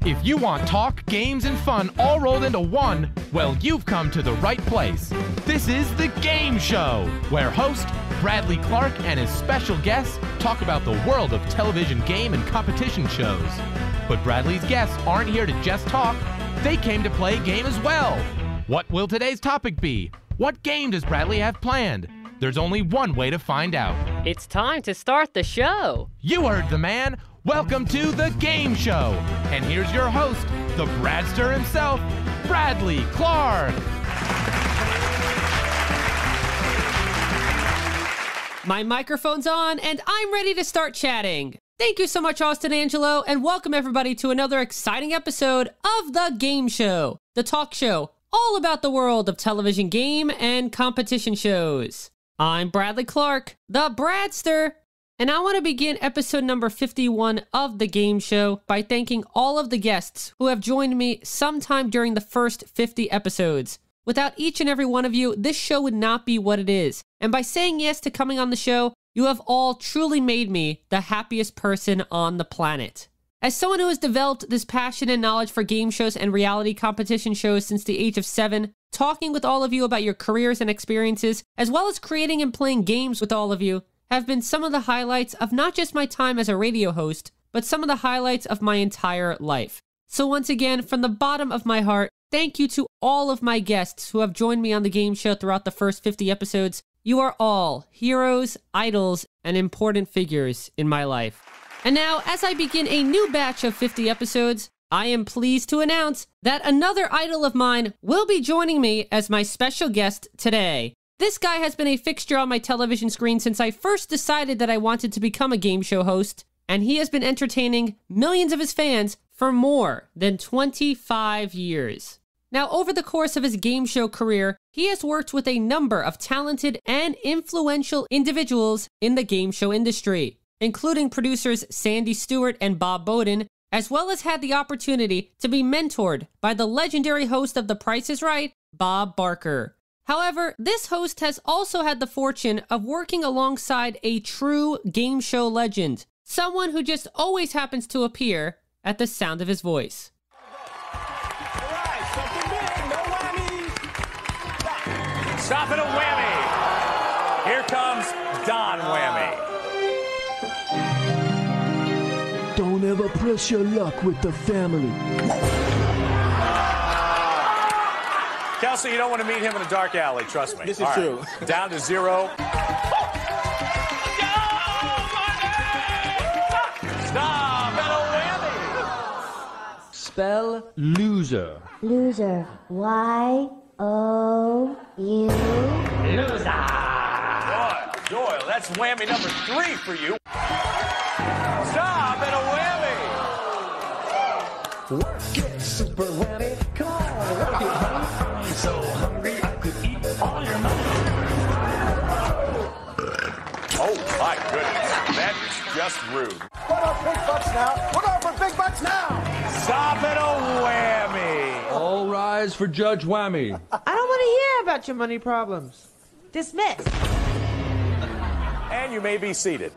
If you want talk, games, and fun all rolled into one, well, you've come to the right place. This is The Game Show, where host Bradley Clarke and his special guests talk about the world of television game and competition shows. But Bradley's guests aren't here to just talk. They came to play a game as well. What will today's topic be? What game does Bradley have planned? There's only one way to find out. It's time to start the show. You heard the man. Welcome to The Game Show. And here's your host, the Bradster himself, Bradley Clarke. My microphone's on, and I'm ready to start chatting. Thank you so much, Austin Angelo, and welcome everybody to another exciting episode of The Game Show, the talk show all about the world of television game and competition shows. I'm Bradley Clarke, the Bradster, and I want to begin episode number 51 of The Game Show by thanking all of the guests who have joined me sometime during the first 50 episodes. Without each and every one of you, this show would not be what it is. And by saying yes to coming on the show, you have all truly made me the happiest person on the planet. As someone who has developed this passion and knowledge for game shows and reality competition shows since the age of 7, talking with all of you about your careers and experiences, as well as creating and playing games with all of you, have been some of the highlights of not just my time as a radio host, but some of the highlights of my entire life. So once again, from the bottom of my heart, thank you to all of my guests who have joined me on the game show throughout the first 50 episodes. You are all heroes, idols, and important figures in my life. And now, as I begin a new batch of 50 episodes, I am pleased to announce that another idol of mine will be joining me as my special guest today. This guy has been a fixture on my television screen since I first decided that I wanted to become a game show host, and he has been entertaining millions of his fans for more than 25 years. Now, over the course of his game show career, he has worked with a number of talented and influential individuals in the game show industry, including producers Sandy Stewart and Bob Bowden, as well as had the opportunity to be mentored by the legendary host of The Price is Right, Bob Barker. However, this host has also had the fortune of working alongside a true game show legend, someone who just always happens to appear at the sound of his voice. Stop it, a Whammy. Here comes Don Whammy. Don't ever press your luck with the family. Kelsey, you don't want to meet him in a dark alley, trust me. This is true. Down to 0. Stop it, a Whammy. Spell loser. Loser. Y-O-U. Loser. Doyle, that's Whammy number 3 for you. Stop it, a Whammy. Work it, super whammy. Come on, work it, honey. I'm so hungry I could eat all your money. Oh, my goodness. That is just rude. What up, big bucks now? We're going for big bucks now. Stop it, a Whammy. All rise for Judge Whammy. I don't want to hear about your money problems. Dismissed. And you may be seated.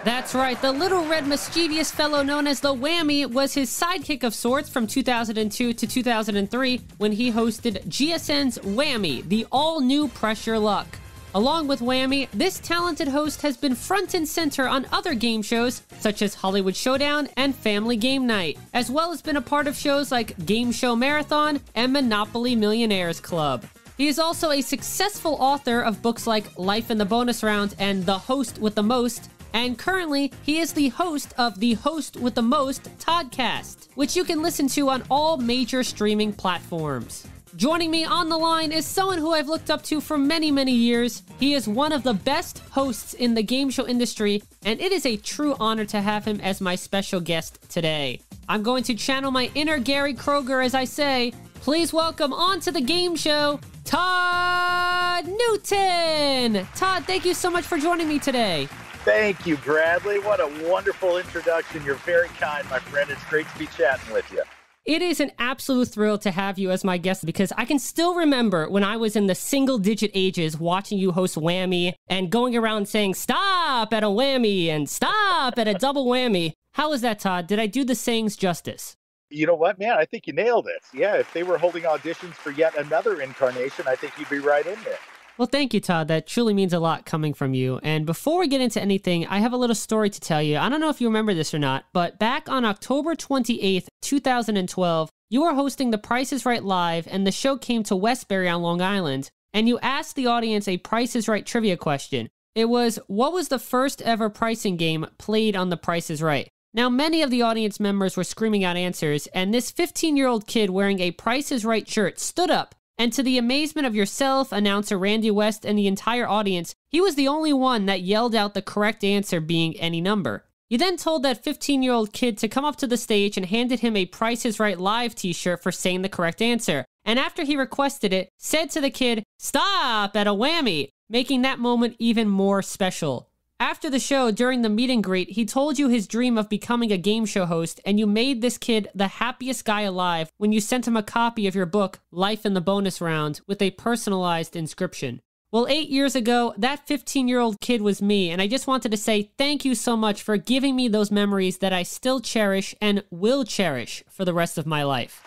That's right, the little red mischievous fellow known as the Whammy was his sidekick of sorts from 2002 to 2003 when he hosted GSN's Whammy, the all-new Pressure Luck. Along with Whammy, this talented host has been front and center on other game shows such as Hollywood Showdown and Family Game Night, as well as been a part of shows like Gameshow Marathon and Monopoly Millionaires Club. He is also a successful author of books like Life in the Bonus Round and The Host with the Most, and currently, he is the host of the Host with the Most Toddcast, which you can listen to on all major streaming platforms. Joining me on the line is someone who I've looked up to for many, many years. He is one of the best hosts in the game show industry, and it is a true honor to have him as my special guest today. I'm going to channel my inner Gary Kroger as I say, please welcome onto the game show, Todd Newton! Todd, thank you so much for joining me today. Thank you, Bradley. What a wonderful introduction. You're very kind, my friend. It's great to be chatting with you. It is an absolute thrill to have you as my guest because I can still remember when I was in the single-digit ages watching you host Whammy and going around saying, stop at a whammy and stop at a double whammy. How was that, Todd? Did I do the sayings justice? You know what, man? I think you nailed it. Yeah, if they were holding auditions for yet another incarnation, I think you'd be right in there. Well, thank you, Todd. That truly means a lot coming from you. And before we get into anything, I have a little story to tell you. I don't know if you remember this or not, but back on October 28th, 2012, you were hosting The Price is Right Live, and the show came to Westbury on Long Island, and you asked the audience a Price is Right trivia question. It was, what was the first ever pricing game played on The Price is Right? Now, many of the audience members were screaming out answers, and this 15-year-old kid wearing a Price is Right shirt stood up, and to the amazement of yourself, announcer Randy West, and the entire audience, he was the only one that yelled out the correct answer being any number. You then told that 15-year-old kid to come up to the stage and handed him a Price is Right Live t-shirt for saying the correct answer. And after he requested it, said to the kid, "Stop at a whammy," making that moment even more special. After the show, during the meet and greet, he told you his dream of becoming a game show host, and you made this kid the happiest guy alive when you sent him a copy of your book, Life in the Bonus Round, with a personalized inscription. Well, 8 years ago, that 15-year-old kid was me, and I just wanted to say thank you so much for giving me those memories that I still cherish and will cherish for the rest of my life.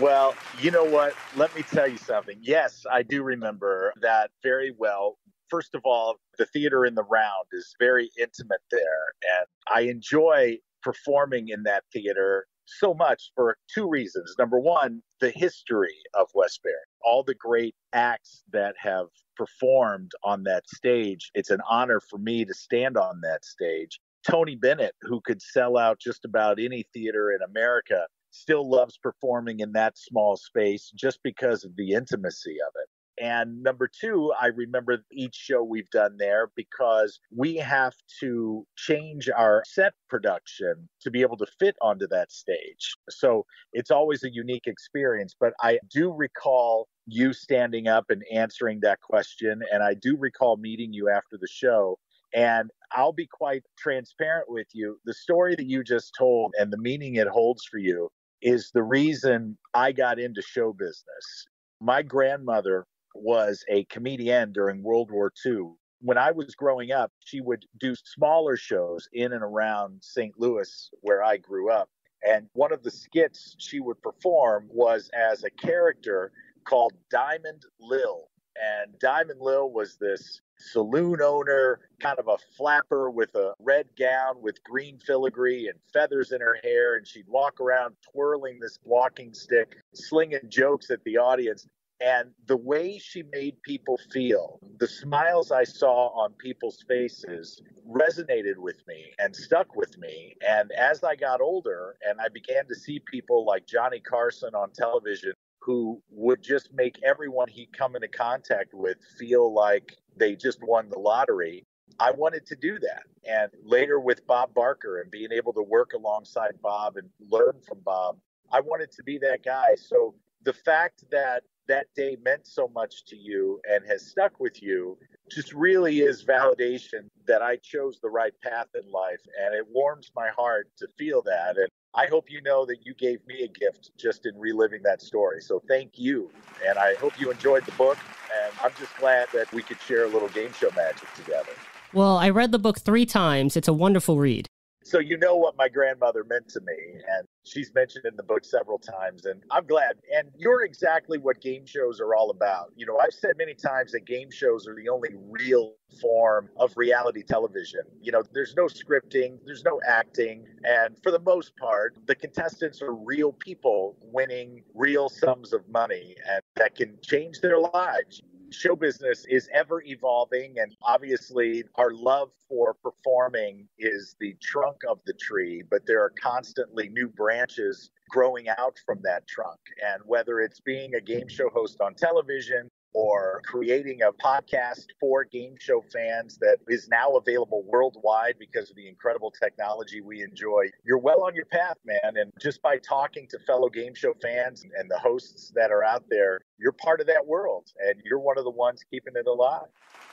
Well, you know what? Let me tell you something. Yes, I do remember that very well. First of all, the theater in the round is very intimate there, and I enjoy performing in that theater so much for two reasons. Number one, the history of Westbury, all the great acts that have performed on that stage. It's an honor for me to stand on that stage. Tony Bennett, who could sell out just about any theater in America, still loves performing in that small space just because of the intimacy of it. And number two, I remember each show we've done there because we have to change our set production to be able to fit onto that stage. So it's always a unique experience. But I do recall you standing up and answering that question. And I do recall meeting you after the show. And I'll be quite transparent with you. The story that you just told and the meaning it holds for you is the reason I got into show business. My grandmother was a comedian during World War II. When I was growing up, she would do smaller shows in and around St. Louis, where I grew up. And one of the skits she would perform was as a character called Diamond Lil. And Diamond Lil was this saloon owner, kind of a flapper with a red gown with green filigree and feathers in her hair. And she'd walk around twirling this walking stick, slinging jokes at the audience. And the way she made people feel, the smiles I saw on people's faces resonated with me and stuck with me. And as I got older and I began to see people like Johnny Carson on television who would just make everyone he'd come into contact with feel like they just won the lottery, I wanted to do that. And later with Bob Barker and being able to work alongside Bob and learn from Bob, I wanted to be that guy. So the fact that that day meant so much to you and has stuck with you just really is validation that I chose the right path in life. And it warms my heart to feel that. And I hope you know that you gave me a gift just in reliving that story. So thank you. And I hope you enjoyed the book. And I'm just glad that we could share a little game show magic together. Well, I read the book 3 times. It's a wonderful read. So you know what my grandmother meant to me, and she's mentioned in the book several times, and I'm glad. And you're exactly what game shows are all about. You know, I've said many times that game shows are the only real form of reality television. You know, there's no scripting, there's no acting, and for the most part, the contestants are real people winning real sums of money, and that can change their lives. Show business is ever evolving, and obviously our love for performing is the trunk of the tree, but there are constantly new branches growing out from that trunk. And whether it's being a game show host on television or creating a podcast for game show fans that is now available worldwide because of the incredible technology we enjoy, you're well on your path, man. And just by talking to fellow game show fans and the hosts that are out there, you're part of that world and you're one of the ones keeping it alive.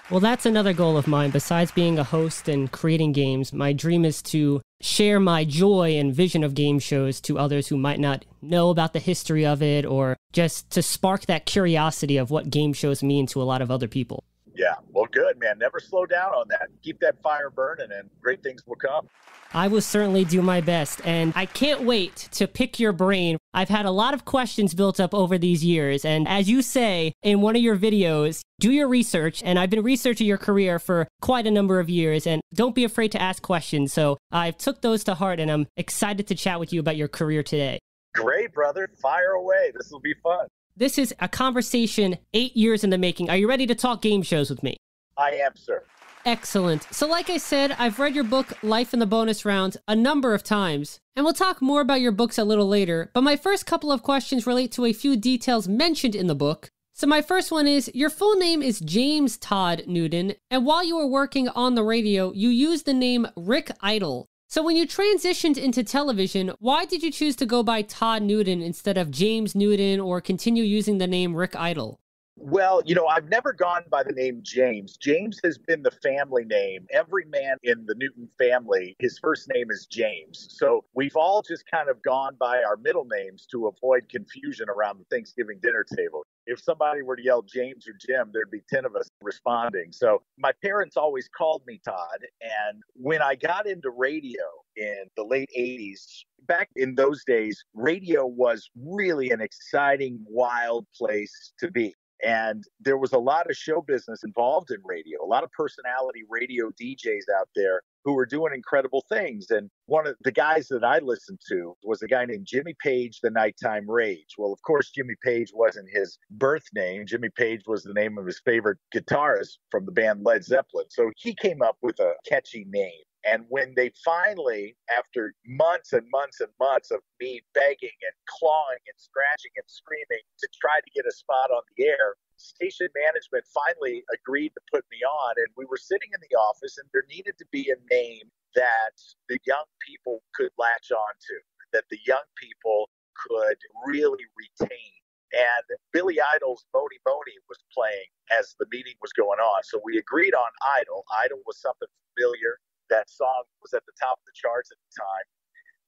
Well, that's another goal of mine. Besides being a host and creating games, my dream is to share my joy and vision of game shows to others who might not know about the history of it, or just to spark that curiosity of what game shows mean to a lot of other people. Yeah. Well, good, man. Never slow down on that. Keep that fire burning and great things will come. I will certainly do my best, and I can't wait to pick your brain. I've had a lot of questions built up over these years, and as you say in one of your videos, do your research, and I've been researching your career for quite a number of years, and don't be afraid to ask questions, so I've took those to heart, and I'm excited to chat with you about your career today. Great, brother. Fire away. This will be fun. This is a conversation 8 years in the making. Are you ready to talk game shows with me? I am, sir. Excellent. So like I said, I've read your book, Life in the Bonus Round, a number of times, and we'll talk more about your books a little later, but my first couple of questions relate to a few details mentioned in the book. So my first one is, your full name is James Todd Newton, and while you were working on the radio, you used the name Rick Idle. So when you transitioned into television, why did you choose to go by Todd Newton instead of James Newton or continue using the name Rick Idle? Well, I've never gone by the name James. James has been the family name. Every man in the Newton family, his first name is James. So we've all just kind of gone by our middle names to avoid confusion around the Thanksgiving dinner table. If somebody were to yell James or Jim, there'd be 10 of us responding. So my parents always called me Todd. And when I got into radio in the late 80s, back in those days, radio was really an exciting, wild place to be. And there was a lot of show business involved in radio, a lot of personality radio DJs out there who were doing incredible things. And one of the guys that I listened to was a guy named Jimmy Page, the Nighttime Rage. Well, of course, Jimmy Page wasn't his birth name. Jimmy Page was the name of his favorite guitarist from the band Led Zeppelin. So he came up with a catchy name. And when they finally, after months and months and months of me begging and clawing and scratching and screaming to try to get a spot on the air, station management finally agreed to put me on. And we were sitting in the office, and there needed to be a name that the young people could latch on to, that the young people could really retain. And Billy Idol's Moni Moni was playing as the meeting was going on. So we agreed on Idol. Idol was something familiar. That song was at the top of the charts at the time.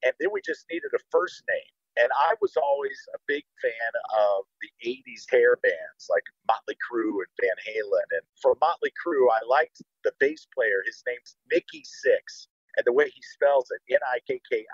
And then we just needed a first name. And I was always a big fan of the 80s hair bands like Motley Crue and Van Halen. And for Motley Crue, I liked the bass player. His name's Mickey Six. And the way he spells it, Nikki.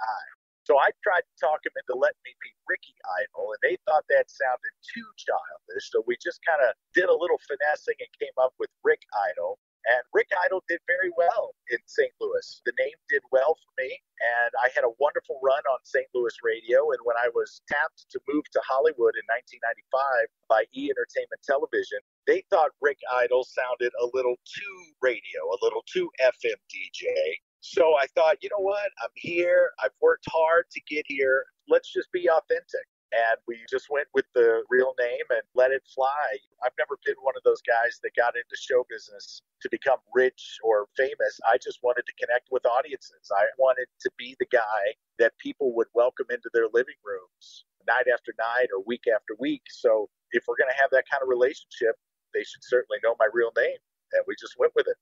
So I tried to talk him into letting me be Ricky Idle, and they thought that sounded too childish. So we just kind of did a little finessing and came up with Rick Idle. And Rick Idle did very well in St. Louis. The name did well for me, and I had a wonderful run on St. Louis radio. And when I was tapped to move to Hollywood in 1995 by E! Entertainment Television, they thought Rick Idle sounded a little too radio, a little too FM DJ. So I thought, you know what? I'm here. I've worked hard to get here. Let's just be authentic. And we just went with the real name and let it fly. I've never been one of those guys that got into show business to become rich or famous. I just wanted to connect with audiences. I wanted to be the guy that people would welcome into their living rooms night after night or week after week. So if we're going to have that kind of relationship, they should certainly know my real name. And we just went with it.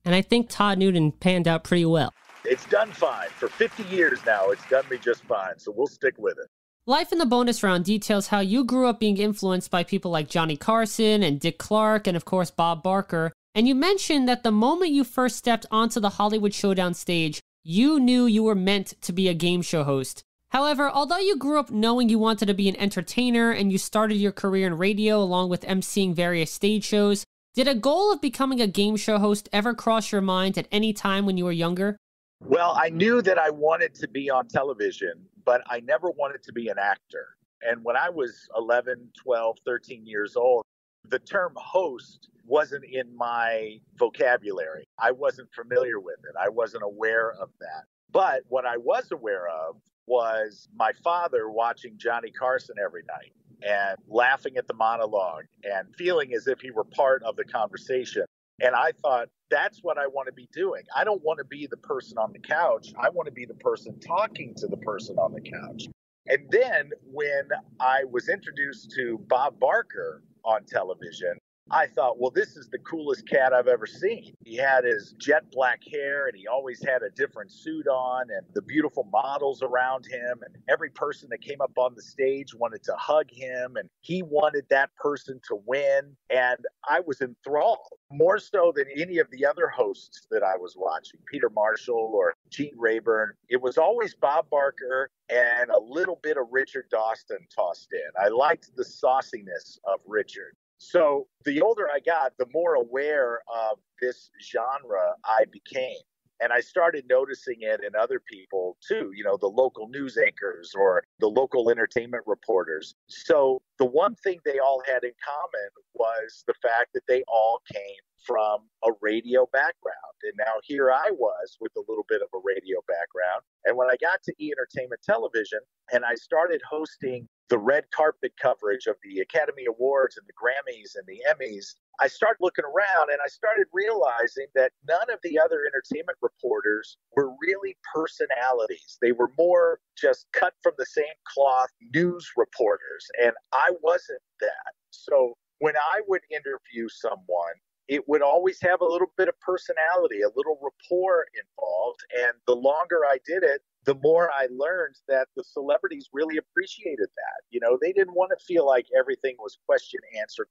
And I think Todd Newton panned out pretty well. It's done fine. For 50 years now, it's done me just fine. So we'll stick with it. Life in the Bonus Round details how you grew up being influenced by people like Johnny Carson and Dick Clark and, of course, Bob Barker. And you mentioned that the moment you first stepped onto the Hollywood Showdown stage, you knew you were meant to be a game show host. However, although you grew up knowing you wanted to be an entertainer and you started your career in radio along with emceeing various stage shows, did a goal of becoming a game show host ever cross your mind at any time when you were younger? Well, I knew that I wanted to be on television, but I never wanted to be an actor. And when I was 11, 12, 13 years old, the term host wasn't in my vocabulary. I wasn't familiar with it. I wasn't aware of that. But what I was aware of was my father watching Johnny Carson every night and laughing at the monologue and feeling as if he were part of the conversation. And I thought, that's what I want to be doing. I don't want to be the person on the couch. I want to be the person talking to the person on the couch. And then when I was introduced to Bob Barker on television, I thought, well, this is the coolest cat I've ever seen. He had his jet black hair and he always had a different suit on and the beautiful models around him. And every person that came up on the stage wanted to hug him and he wanted that person to win. And I was enthralled more so than any of the other hosts that I was watching, Peter Marshall or Gene Rayburn. It was always Bob Barker and a little bit of Richard Dawson tossed in. I liked the sauciness of Richard. So the older I got, the more aware of this genre I became. And I started noticing it in other people too, you know, the local news anchors or the local entertainment reporters. So the one thing they all had in common was the fact that they all came from a radio background. And now here I was with a little bit of a radio background. And when I got to E! Entertainment Television and I started hosting the red carpet coverage of the Academy Awards and the Grammys and the Emmys, I started looking around and I started realizing that none of the other entertainment reporters were really personalities. They were more just cut from the same cloth news reporters. And I wasn't that. So when I would interview someone, it would always have a little bit of personality, a little rapport involved. And the longer I did it, the more I learned that the celebrities really appreciated that. You know, they didn't want to feel like everything was question, answer.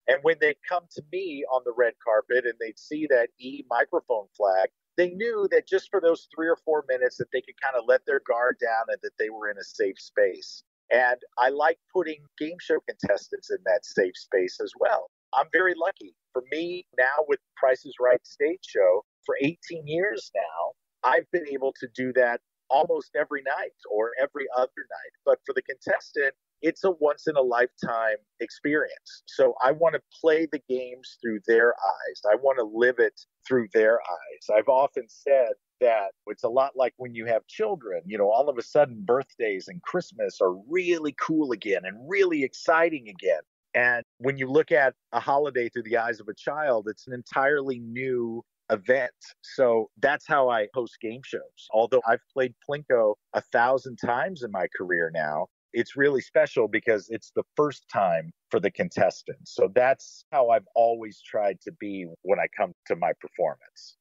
And when they'd come to me on the red carpet and they'd see that E! Microphone flag, they knew that just for those 3 or 4 minutes that they could kind of let their guard down and that they were in a safe space. And I like putting game show contestants in that safe space as well. I'm very lucky. For me, now with Price is Right stage show, for 18 years now, I've been able to do that almost every night or every other night. But for the contestant, it's a once-in-a-lifetime experience. So I want to play the games through their eyes. I want to live it through their eyes. I've often said that it's a lot like when you have children. You know, all of a sudden birthdays and Christmas are really cool again and really exciting again. And when you look at a holiday through the eyes of a child, it's an entirely new event. So that's how I host game shows. Although I've played Plinko 1,000 times in my career now, it's really special because it's the first time for the contestants. So that's how I've always tried to be when I come to my performance.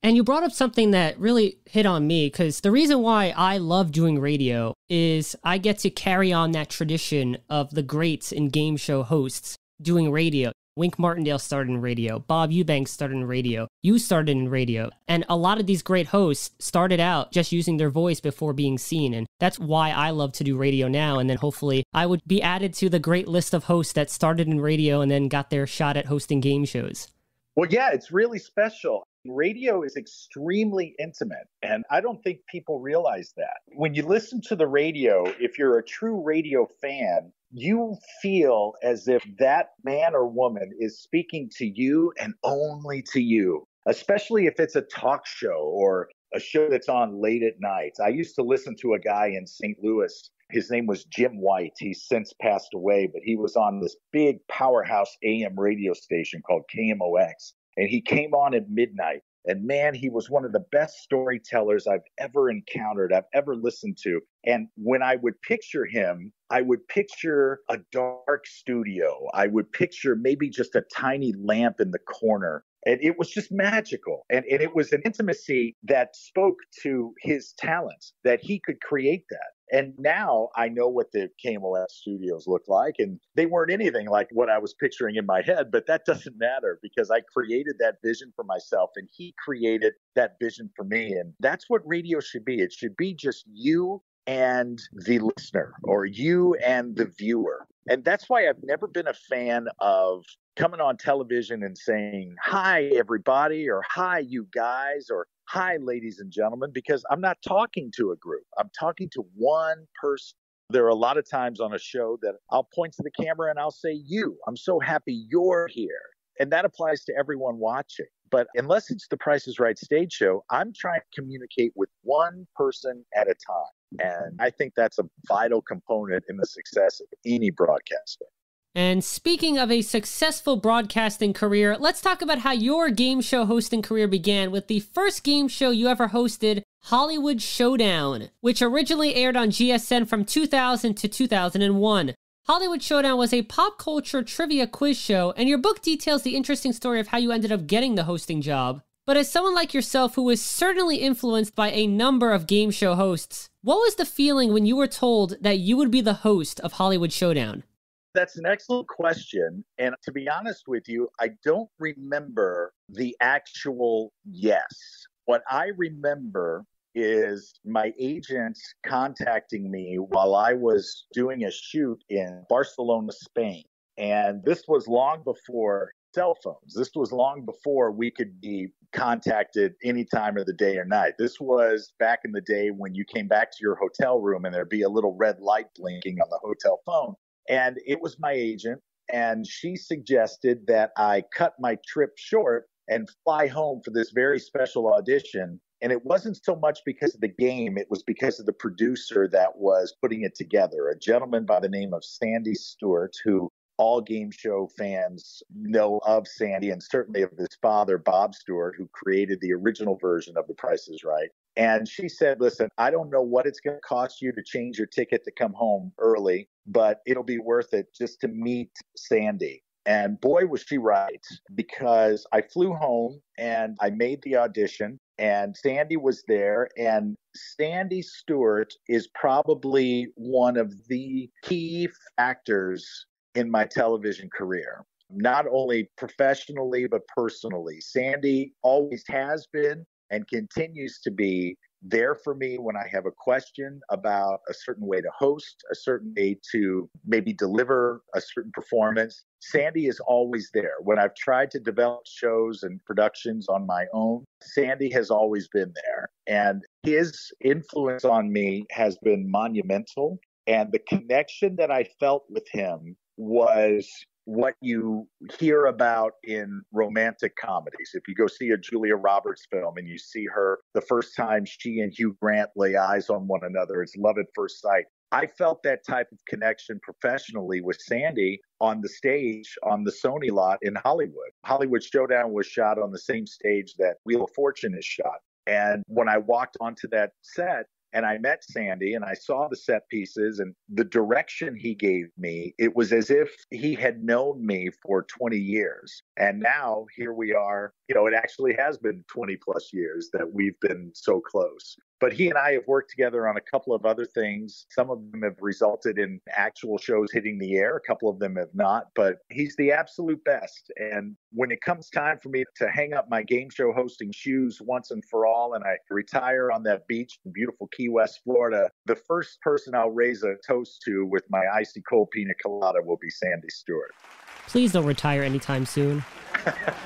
And you brought up something that really hit on me, because the reason why I love doing radio is I get to carry on that tradition of the greats in game show hosts doing radio. Wink Martindale started in radio. Bob Eubanks started in radio. You started in radio. And a lot of these great hosts started out just using their voice before being seen. And that's why I love to do radio now. And then hopefully I would be added to the great list of hosts that started in radio and then got their shot at hosting game shows. Well, yeah, it's really special. Radio is extremely intimate, and I don't think people realize that. When you listen to the radio, if you're a true radio fan, you feel as if that man or woman is speaking to you and only to you, especially if it's a talk show or a show that's on late at night. I used to listen to a guy in St. Louis. His name was Jim White. He's since passed away, but he was on this big powerhouse AM radio station called KMOX. And he came on at midnight. And man, he was one of the best storytellers I've ever encountered, I've ever listened to. And when I would picture him, I would picture a dark studio. I would picture maybe just a tiny lamp in the corner. And it was just magical. And it was an intimacy that spoke to his talents, that he could create that. And now I know what the KMOX studios look like, and they weren't anything like what I was picturing in my head, but that doesn't matter because I created that vision for myself and he created that vision for me. And that's what radio should be. It should be just you and the listener or you and the viewer. And that's why I've never been a fan of coming on television and saying, hi, everybody, or hi, you guys, or hi, ladies and gentlemen, because I'm not talking to a group. I'm talking to one person. There are a lot of times on a show that I'll point to the camera and I'll say, you, I'm so happy you're here. And that applies to everyone watching. But unless it's the Price is Right stage show, I'm trying to communicate with one person at a time. And I think that's a vital component in the success of any broadcaster. And speaking of a successful broadcasting career, let's talk about how your game show hosting career began with the first game show you ever hosted, Hollywood Showdown, which originally aired on GSN from 2000 to 2001. Hollywood Showdown was a pop culture trivia quiz show, and your book details the interesting story of how you ended up getting the hosting job. But as someone like yourself who was certainly influenced by a number of game show hosts, what was the feeling when you were told that you would be the host of Hollywood Showdown? That's an excellent question. And to be honest with you, I don't remember the actual yes. What I remember is my agent contacting me while I was doing a shoot in Barcelona, Spain. And this was long before cell phones. This was long before we could be contacted any time of the day or night. This was back in the day when you came back to your hotel room and there'd be a little red light blinking on the hotel phone. And it was my agent, and she suggested that I cut my trip short and fly home for this very special audition. And it wasn't so much because of the game, it was because of the producer that was putting it together, a gentleman by the name of Sandy Stewart, who all game show fans know of Sandy, and certainly of his father, Bob Stewart, who created the original version of The Price is Right. And she said, listen, I don't know what it's going to cost you to change your ticket to come home early, but it'll be worth it just to meet Sandy. And boy, was she right, because I flew home and I made the audition and Sandy was there. And Sandy Stewart is probably one of the key factors in my television career, not only professionally, but personally. Sandy always has been and continues to be there for me when I have a question about a certain way to host, a certain way to maybe deliver a certain performance. Sandy is always there. When I've tried to develop shows and productions on my own, Sandy has always been there. And his influence on me has been monumental. And the connection that I felt with him was what you hear about in romantic comedies. If you go see a Julia Roberts film and you see her the first time she and Hugh Grant lay eyes on one another, it's love at first sight. I felt that type of connection professionally with Sandy on the stage on the Sony lot in Hollywood. Hollywood Showdown was shot on the same stage that Wheel of Fortune is shot. And when I walked onto that set, and I met Sandy and I saw the set pieces and the direction he gave me, it was as if he had known me for 20 years. And now here we are, it actually has been 20 plus years that we've been so close. But he and I have worked together on a couple of other things. Some of them have resulted in actual shows hitting the air. A couple of them have not, but he's the absolute best. And when it comes time for me to hang up my game show hosting shoes once and for all, and I retire on that beach in beautiful Key West, Florida, the first person I'll raise a toast to with my icy cold pina colada will be Sandy Stewart. Please don't retire anytime soon.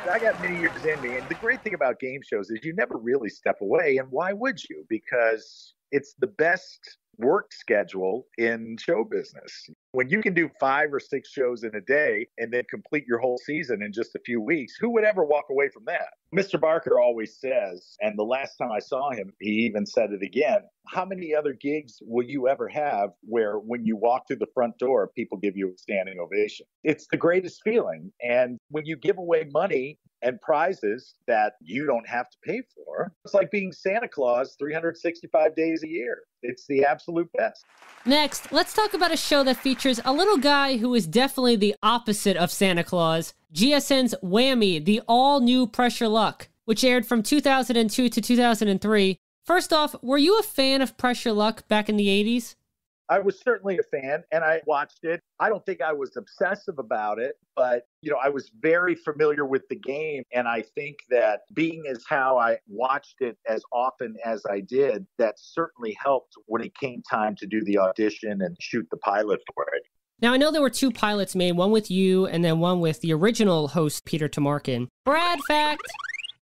I got many years in me. And the great thing about game shows is you never really step away. And why would you? Because it's the best work schedule in show business. When you can do 5 or 6 shows in a day and then complete your whole season in just a few weeks, who would ever walk away from that? Mr. Barker always says, and the last time I saw him, he even said it again, how many other gigs will you ever have where when you walk through the front door, people give you a standing ovation? It's the greatest feeling. And when you give away money and prizes that you don't have to pay for, it's like being Santa Claus 365 days a year. It's the absolute best. Next, let's talk about a show that features a little guy who is definitely the opposite of Santa Claus, GSN's Whammy, the all-new Pressure Luck, which aired from 2002 to 2003. First off, were you a fan of Pressure Luck back in the 80s? I was certainly a fan and I watched it. I don't think I was obsessive about it, but I was very familiar with the game. And I think that being as how I watched it as often as I did, that certainly helped when it came time to do the audition and shoot the pilot for it. Now, I know there were 2 pilots made, one with you and then one with the original host, Peter Tomarken. Brad fact.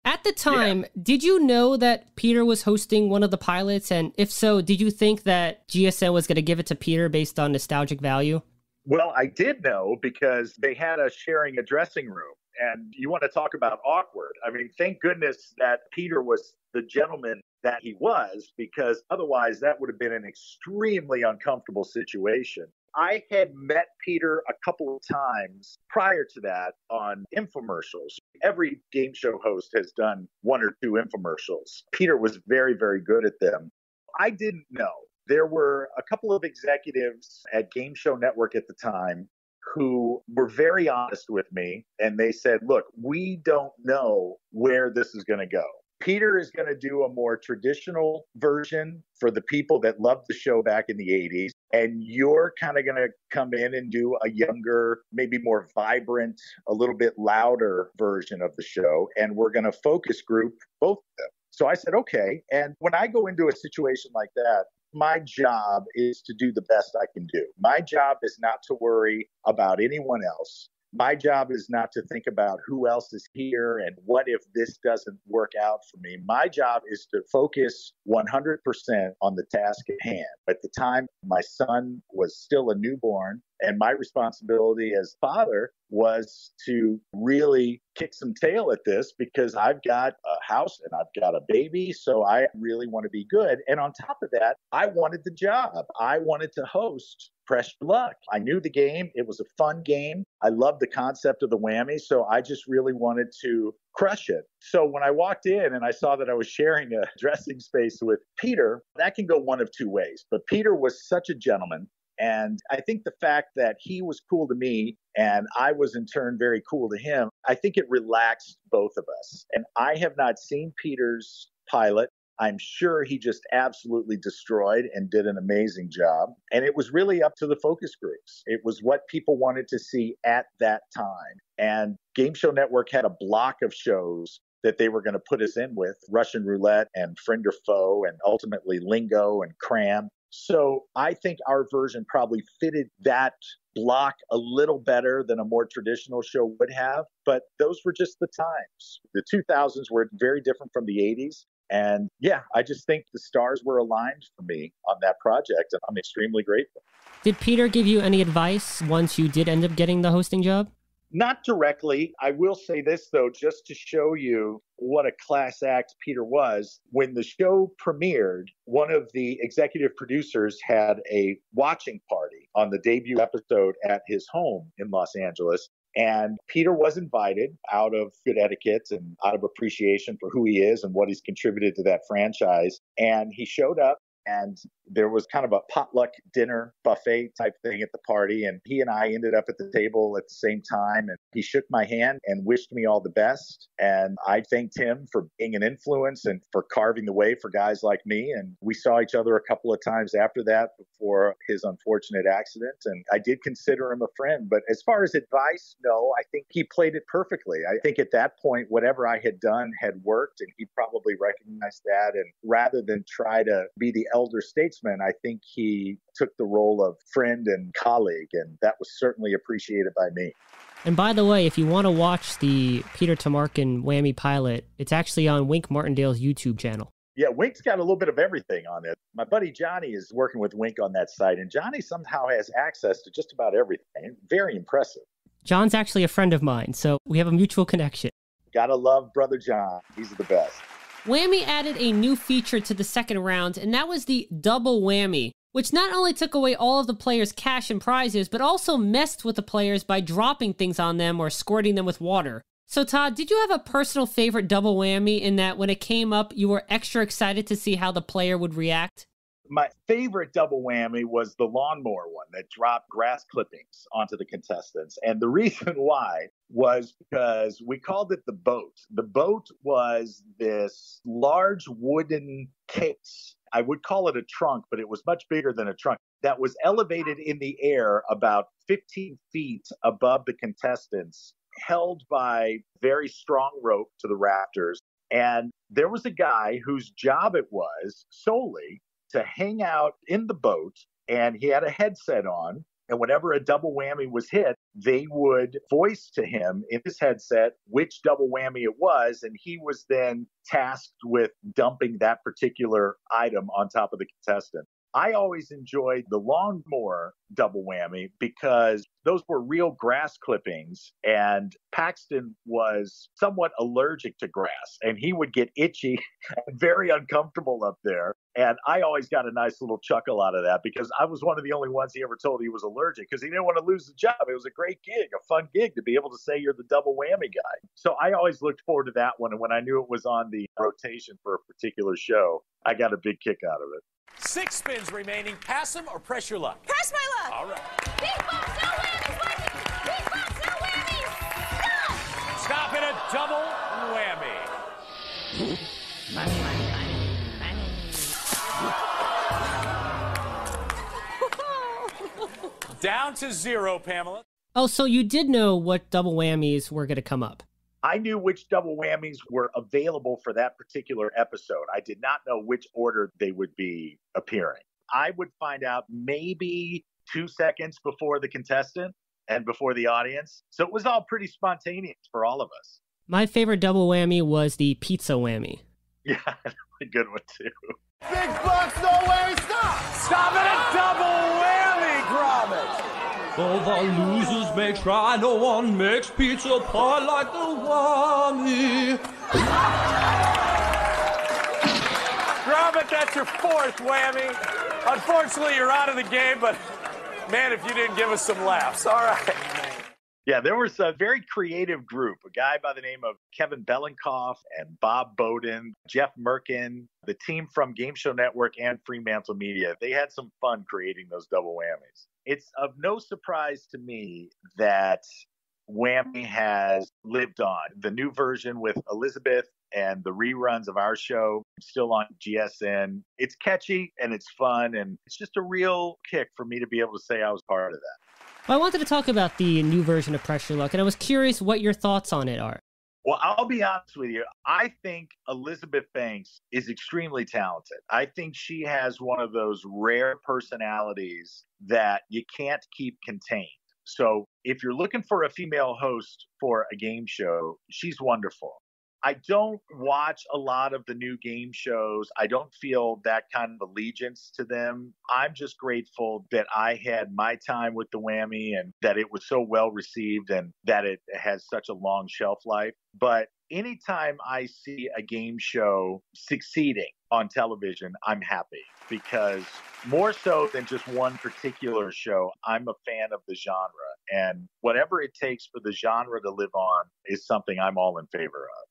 At the time, Did you know that Peter was hosting one of the pilots? And if so, did you think that GSN was going to give it to Peter based on nostalgic value? Well, I did know because they had us sharing a dressing room. And you want to talk about awkward. I mean, thank goodness that Peter was the gentleman that he was, because otherwise that would have been an extremely uncomfortable situation. I had met Peter a couple of times prior to that on infomercials. Every game show host has done 1 or 2 infomercials. Peter was very, very good at them. I didn't know there were a couple of executives at Game Show Network at the time who were very honest with me. And they said, look, we don't know where this is going to go. Peter is going to do a more traditional version for the people that loved the show back in the 80s. And you're kind of going to come in and do a younger, maybe more vibrant, a little bit louder version of the show. And we're going to focus group both of them. So I said, okay. And when I go into a situation like that, my job is to do the best I can do. My job is not to worry about anyone else. My job is not to think about who else is here and what if this doesn't work out for me. My job is to focus 100% on the task at hand. At the time, my son was still a newborn, and my responsibility as father was to really kick some tail at this because I've got a house and I've got a baby, so I really want to be good. And on top of that, I wanted the job. I wanted to host Press Your Luck. I knew the game. It was a fun game. I loved the concept of the whammy, so I just really wanted to crush it. So when I walked in and I saw that I was sharing a dressing space with Peter, that can go one of two ways. But Peter was such a gentleman. And I think the fact that he was cool to me and I was in turn very cool to him, I think it relaxed both of us. And I have not seen Peter's pilot. I'm sure he just absolutely destroyed and did an amazing job. And it was really up to the focus groups. It was what people wanted to see at that time. And Game Show Network had a block of shows that they were going to put us in with, Russian Roulette and Friend or Foe, and ultimately Lingo and Cram. So I think our version probably fitted that block a little better than a more traditional show would have. But those were just the times. The 2000s were very different from the 80s. And yeah, I just think the stars were aligned for me on that project. And I'm extremely grateful. Did Peter give you any advice once you did end up getting the hosting job? Not directly. I will say this, though, just to show you what a class act Peter was. When the show premiered, one of the executive producers had a watching party on the debut episode at his home in Los Angeles. And Peter was invited out of good etiquette and out of appreciation for who he is and what he's contributed to that franchise. And he showed up. And there was kind of a potluck dinner buffet type thing at the party. And he and I ended up at the table at the same time. And he shook my hand and wished me all the best. And I thanked him for being an influence and for carving the way for guys like me. And we saw each other a couple of times after that before his unfortunate accident. And I did consider him a friend. But as far as advice, no, I think he played it perfectly. I think at that point, whatever I had done had worked. And he probably recognized that. And rather than try to be the elder statesman, I think he took the role of friend and colleague, and that was certainly appreciated by me. And by the way, if you want to watch the Peter Tomarken Whammy pilot, it's actually on Wink Martindale's YouTube channel. Yeah, Wink's got a little bit of everything on it. My buddy Johnny is working with Wink on that site, and Johnny somehow has access to just about everything. Very impressive. John's actually a friend of mine, so we have a mutual connection. Gotta love Brother John. He's the best. Whammy added a new feature to the second round, and that was the double whammy, which not only took away all of the players' cash and prizes, but also messed with the players by dropping things on them or squirting them with water. So Todd, did you have a personal favorite double whammy in that when it came up, you were extra excited to see how the player would react? My favorite double whammy was the lawnmower one that dropped grass clippings onto the contestants. And the reason why was because we called it the boat. The boat was this large wooden case. I would call it a trunk, but it was much bigger than a trunk that was elevated in the air about 15 feet above the contestants, held by very strong rope to the rafters. And there was a guy whose job it was solely to hang out in the boat, and he had a headset on. And whenever a double whammy was hit, they would voice to him in his headset which double whammy it was. And he was then tasked with dumping that particular item on top of the contestant. I always enjoyed the lawnmower double whammy because those were real grass clippings, and Paxton was somewhat allergic to grass, and he would get itchy and very uncomfortable up there. And I always got a nice little chuckle out of that because I was one of the only ones he ever told he was allergic because he didn't want to lose the job. It was a great gig, a fun gig to be able to say you're the double whammy guy. So I always looked forward to that one. And when I knew it was on the rotation for a particular show, I got a big kick out of it. 6 spins remaining. Pass them or press your luck? Press my luck. All right. Big bucks, no whammies, Mikey. Big bucks, no whammies. Stop. Stop at a double whammy. Down to 0, Pamela. Oh, so you did know what double whammies were going to come up. I knew which double whammies were available for that particular episode. I did not know which order they would be appearing. I would find out maybe 2 seconds before the contestant and before the audience. So it was all pretty spontaneous for all of us. My favorite double whammy was the pizza whammy. Yeah, a good one too. Big bucks, no way, stop! Stop at a double whammy, Gromit. Though the losers may try, no one makes pizza pie like the Whammy. Gromit, that's your 4th whammy. Unfortunately, you're out of the game, but man, if you didn't give us some laughs. All right. Yeah, there was a very creative group, a guy by the name of Kevin Belenkoff and Bob Bowden, Jeff Merkin, the team from Game Show Network and Fremantle Media. They had some fun creating those double whammies. It's of no surprise to me that Whammy has lived on. The new version with Elizabeth and the reruns of our show still on GSN. It's catchy and it's fun, and it's just a real kick for me to be able to say I was part of that. Well, I wanted to talk about the new version of Pressure Luck, and I was curious what your thoughts on it are. Well, I'll be honest with you. I think Elizabeth Banks is extremely talented. I think she has one of those rare personalities that you can't keep contained. So if you're looking for a female host for a game show, she's wonderful. I don't watch a lot of the new game shows. I don't feel that kind of allegiance to them. I'm just grateful that I had my time with the Whammy and that it was so well received and that it has such a long shelf life. But anytime I see a game show succeeding on television, I'm happy because more so than just one particular show, I'm a fan of the genre. And whatever it takes for the genre to live on is something I'm all in favor of.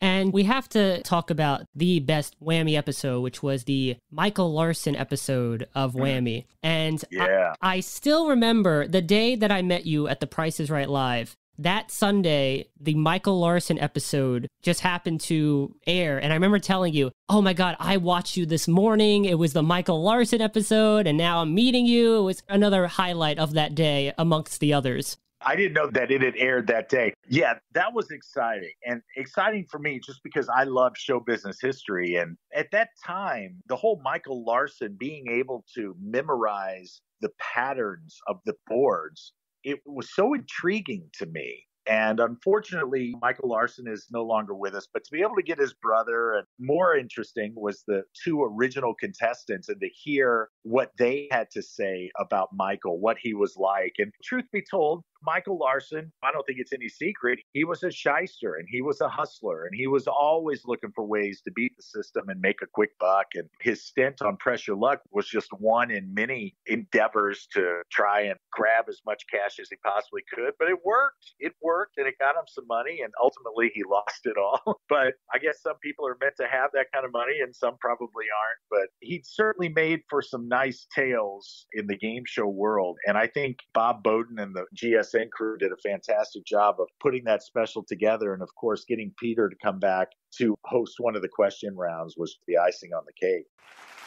And we have to talk about the best Whammy episode, which was the Michael Larson episode of Whammy. And yeah. I still remember the day that I met you at The Price is Right Live. That Sunday, the Michael Larson episode just happened to air. And I remember telling you, oh my God, I watched you this morning. It was the Michael Larson episode. And now I'm meeting you. It was another highlight of that day amongst the others. I didn't know that it had aired that day. Yeah, that was exciting. And exciting for me just because I love show business history. And at that time, the whole Michael Larson being able to memorize the patterns of the boards, it was so intriguing to me. And unfortunately, Michael Larson is no longer with us. But to be able to get his brother, and more interesting was the 2 original contestants and to hear what they had to say about Michael, what he was like. And truth be told, Michael Larson, I don't think it's any secret, he was a shyster and he was a hustler and he was always looking for ways to beat the system and make a quick buck. And his stint on Pressure Luck was just one in many endeavors to try and grab as much cash as he possibly could. But it worked. It worked and it got him some money and ultimately he lost it all. But I guess some people are meant to have that kind of money and some probably aren't. But he certainly made for some nice tales in the game show world. And I think Bob Bowden and the GSN crew did a fantastic job of putting that special together. And of course, getting Peter to come back to host one of the question rounds was the icing on the cake.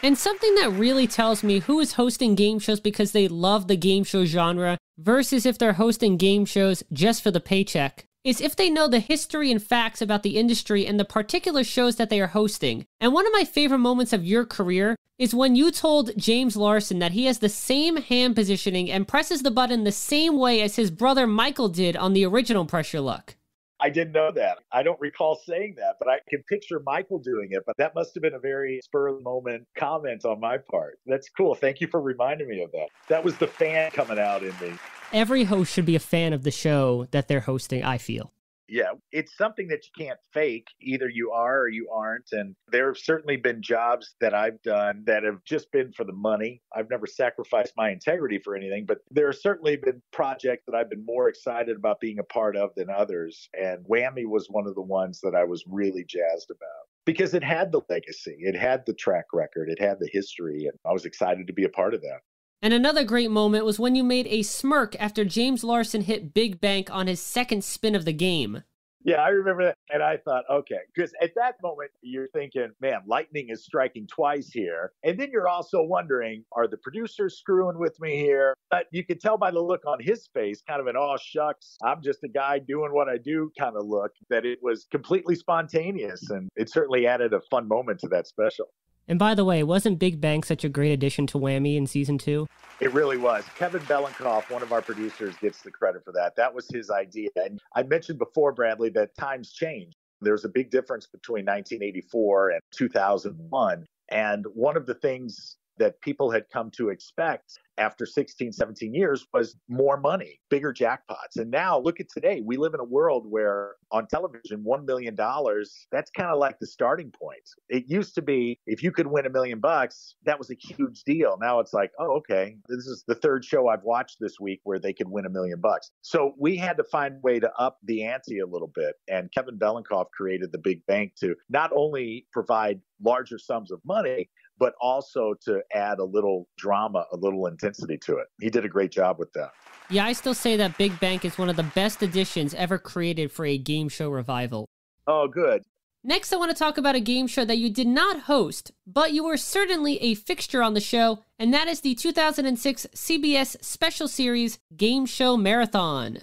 And something that really tells me who is hosting game shows because they love the game show genre versus if they're hosting game shows just for the paycheck is if they know the history and facts about the industry and the particular shows that they are hosting. And one of my favorite moments of your career is when you told James Larson that he has the same hand positioning and presses the button the same way as his brother Michael did on the original Pressure Luck. I didn't know that. I don't recall saying that, but I can picture Michael doing it. But that must have been a very spur of the moment comment on my part. That's cool. Thank you for reminding me of that. That was the fan coming out in me. Every host should be a fan of the show that they're hosting, I feel. Yeah, it's something that you can't fake. Either you are or you aren't. And there have certainly been jobs that I've done that have just been for the money. I've never sacrificed my integrity for anything, but there have certainly been projects that I've been more excited about being a part of than others. And Whammy was one of the ones that I was really jazzed about. because it had the legacy, it had the track record, it had the history, and I was excited to be a part of that. And another great moment was when you made a smirk after James Larson hit Big Bank on his second spin of the game. Yeah, I remember that. And I thought, okay, because at that moment, you're thinking, man, lightning is striking twice here. And then you're also wondering, are the producers screwing with me here? But you could tell by the look on his face, kind of an, oh, shucks, I'm just a guy doing what I do kind of look, that it was completely spontaneous. And it certainly added a fun moment to that special. And by the way, wasn't Big Bang such a great addition to Whammy in season 2? It really was. Kevin Belenkoff, one of our producers, gets the credit for that. That was his idea. And I mentioned before, Bradley, that times change. There's a big difference between 1984 and 2001. And one of the things that people had come to expect after 16, 17 years was more money, bigger jackpots. And now look at today. We live in a world where on television, $1 million, that's kind of like the starting point. It used to be if you could win $1 million, that was a huge deal. Now it's like, oh, okay, this is the third show I've watched this week where they could win $1 million. So we had to find a way to up the ante a little bit. And Kevin Belenkoff created the Big Bank to not only provide larger sums of money, but also to add a little drama, a little intensity to it. He did a great job with that. Yeah, I still say that Big Bank is one of the best additions ever created for a game show revival. Oh, good. Next, I want to talk about a game show that you did not host, but you were certainly a fixture on the show, and that is the 2006 CBS special series Gameshow Marathon.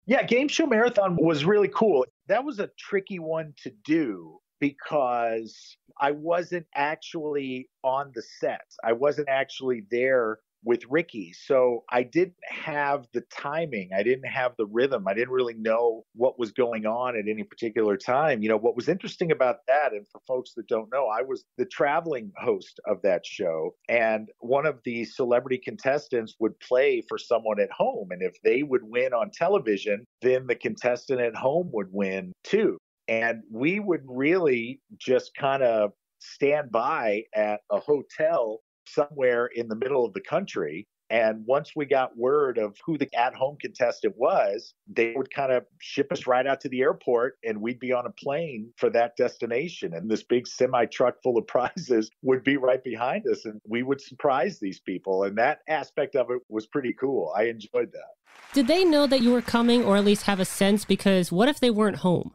Yeah, Gameshow Marathon was really cool. That was a tricky one to do because I wasn't actually on the set. I wasn't actually there with Ricky. So I didn't have the timing. I didn't have the rhythm. I didn't really know what was going on at any particular time. You know, what was interesting about that, and for folks that don't know, I was the traveling host of that show. And one of the celebrity contestants would play for someone at home. And if they would win on television, then the contestant at home would win too. And we would really just kind of stand by at a hotel somewhere in the middle of the country. And once we got word of who the at-home contestant was, they would kind of ship us right out to the airport and we'd be on a plane for that destination. And this big semi-truck full of prizes would be right behind us and we would surprise these people. And that aspect of it was pretty cool. I enjoyed that. Did they know that you were coming, or at least have a sense? Because what if they weren't home?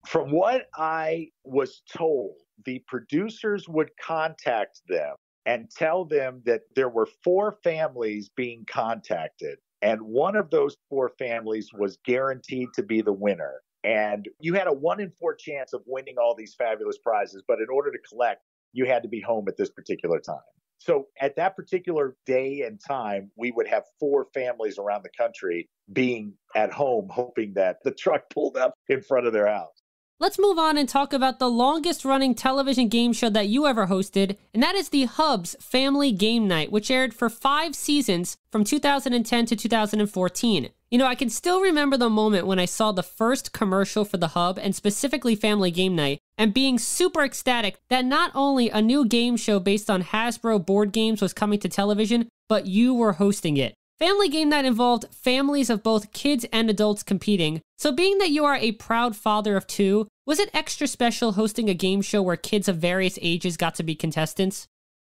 From what I was told, the producers would contact them and tell them that there were 4 families being contacted. And one of those 4 families was guaranteed to be the winner. And you had a 1 in 4 chance of winning all these fabulous prizes. But in order to collect, you had to be home at this particular time. So at that particular day and time, we would have 4 families around the country being at home, hoping that the truck pulled up in front of their house. Let's move on and talk about the longest running television game show that you ever hosted, and that is the Hub's Family Game Night, which aired for 5 seasons from 2010 to 2014. You know, I can still remember the moment when I saw the first commercial for the Hub, and specifically Family Game Night, and being super ecstatic that not only a new game show based on Hasbro board games was coming to television, but you were hosting it. Family Game Night involved families of both kids and adults competing. So being that you are a proud father of 2, was it extra special hosting a game show where kids of various ages got to be contestants?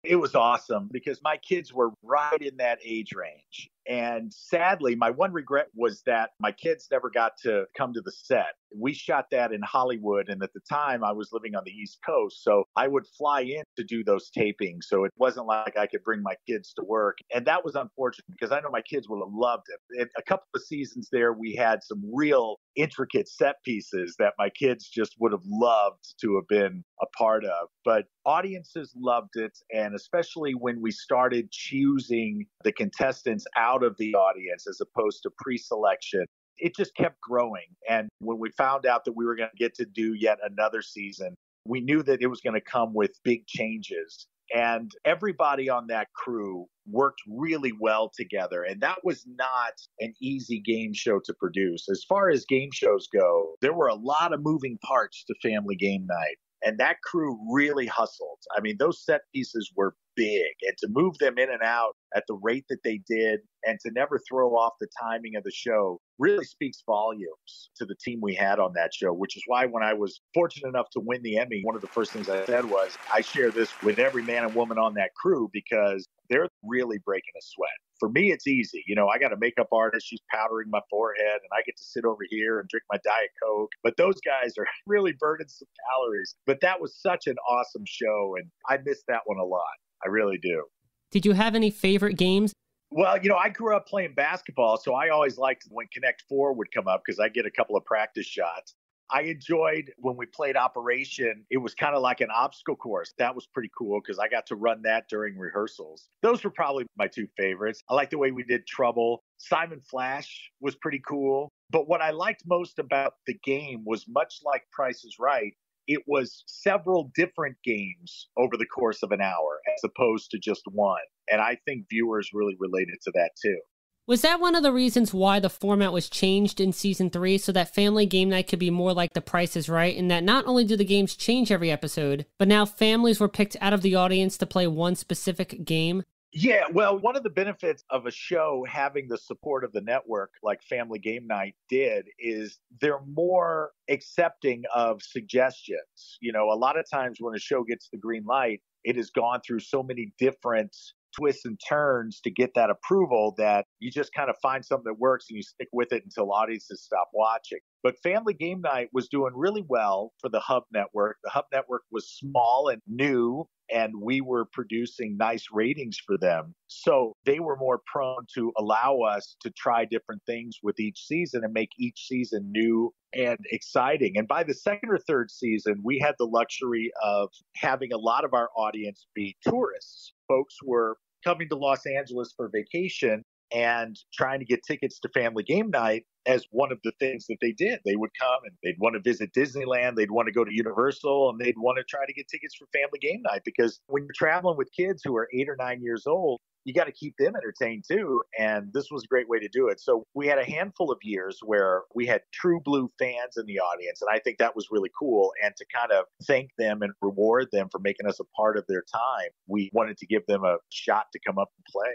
It was awesome because my kids were right in that age range. And sadly, my one regret was that my kids never got to come to the set. We shot that in Hollywood, and at the time I was living on the East Coast, so I would fly in to do those tapings. So it wasn't like I could bring my kids to work. And that was unfortunate because I know my kids would have loved it. In a couple of seasons there, we had some real intricate set pieces that my kids just would have loved to have been a part of. But audiences loved it, and especially when we started choosing the contestants out of the audience as opposed to pre-selection, it just kept growing. And when we found out that we were going to get to do yet another season, we knew that it was going to come with big changes. And everybody on that crew worked really well together. And that was not an easy game show to produce. As far as game shows go, there were a lot of moving parts to Family Game Night. And that crew really hustled. I mean, those set pieces were big. And to move them in and out at the rate that they did and to never throw off the timing of the show really speaks volumes to the team we had on that show, which is why when I was fortunate enough to win the Emmy, one of the first things I said was, I share this with every man and woman on that crew because they're really breaking a sweat. For me, it's easy. You know, I got a makeup artist. She's powdering my forehead, and I get to sit over here and drink my Diet Coke. But those guys are really burning some calories. But that was such an awesome show, and I miss that one a lot. I really do. Did you have any favorite games? Well, you know, I grew up playing basketball, so I always liked when Connect Four would come up because I get a couple of practice shots. I enjoyed when we played Operation. It was kind of like an obstacle course. That was pretty cool because I got to run that during rehearsals. Those were probably my two favorites. I liked the way we did Trouble. Simon Flash was pretty cool. But what I liked most about the game was much like Price is Right. It was several different games over the course of an hour as opposed to just one. And I think viewers really related to that too. Was that one of the reasons why the format was changed in season 3 so that Family Game Night could be more like The Price is Right, in that not only do the games change every episode, but now families were picked out of the audience to play one specific game? Yeah, well, one of the benefits of a show having the support of the network like Family Game Night did is they're more accepting of suggestions. You know, a lot of times when a show gets the green light, it has gone through so many different twists and turns to get that approval that you just kind of find something that works and you stick with it until audiences stop watching. But Family Game Night was doing really well for the Hub Network. The Hub Network was small and new, and we were producing nice ratings for them. So they were more prone to allow us to try different things with each season and make each season new and exciting. And by the second or third season, we had the luxury of having a lot of our audience be tourists. Folks were coming to Los Angeles for vacation and trying to get tickets to Family Game Night as one of the things that they did. They would come and they'd want to visit Disneyland, they'd want to go to Universal, and they'd want to try to get tickets for Family Game Night because when you're traveling with kids who are 8 or 9 years old, you got to keep them entertained too. And this was a great way to do it. So we had a handful of years where we had true blue fans in the audience. And I think that was really cool. And to kind of thank them and reward them for making us a part of their time, we wanted to give them a shot to come up and play.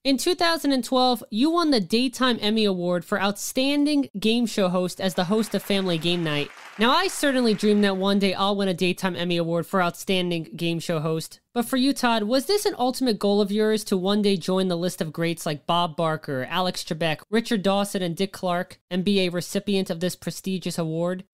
In 2012, you won the Daytime Emmy Award for Outstanding Game Show Host as the host of Family Game Night. Now, I certainly dream that one day I'll win a Daytime Emmy Award for Outstanding Game Show Host. But for you, Todd, was this an ultimate goal of yours to one day join the list of greats like Bob Barker, Alex Trebek, Richard Dawson, and Dick Clark, and be a recipient of this prestigious award?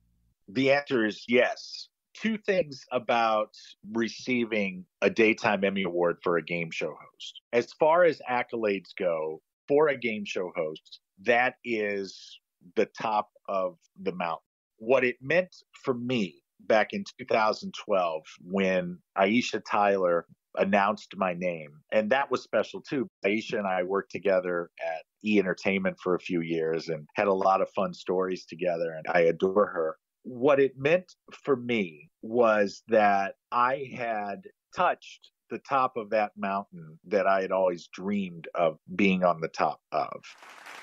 The answer is yes. Two things about receiving a Daytime Emmy Award for a game show host. As far as accolades go, for a game show host, that is the top of the mountain. What it meant for me back in 2012 when Aisha Tyler announced my name, and that was special too. Aisha and I worked together at E! Entertainment for a few years and had a lot of fun stories together, and I adore her. What it meant for me was that I had touched the top of that mountain that I had always dreamed of being on the top of.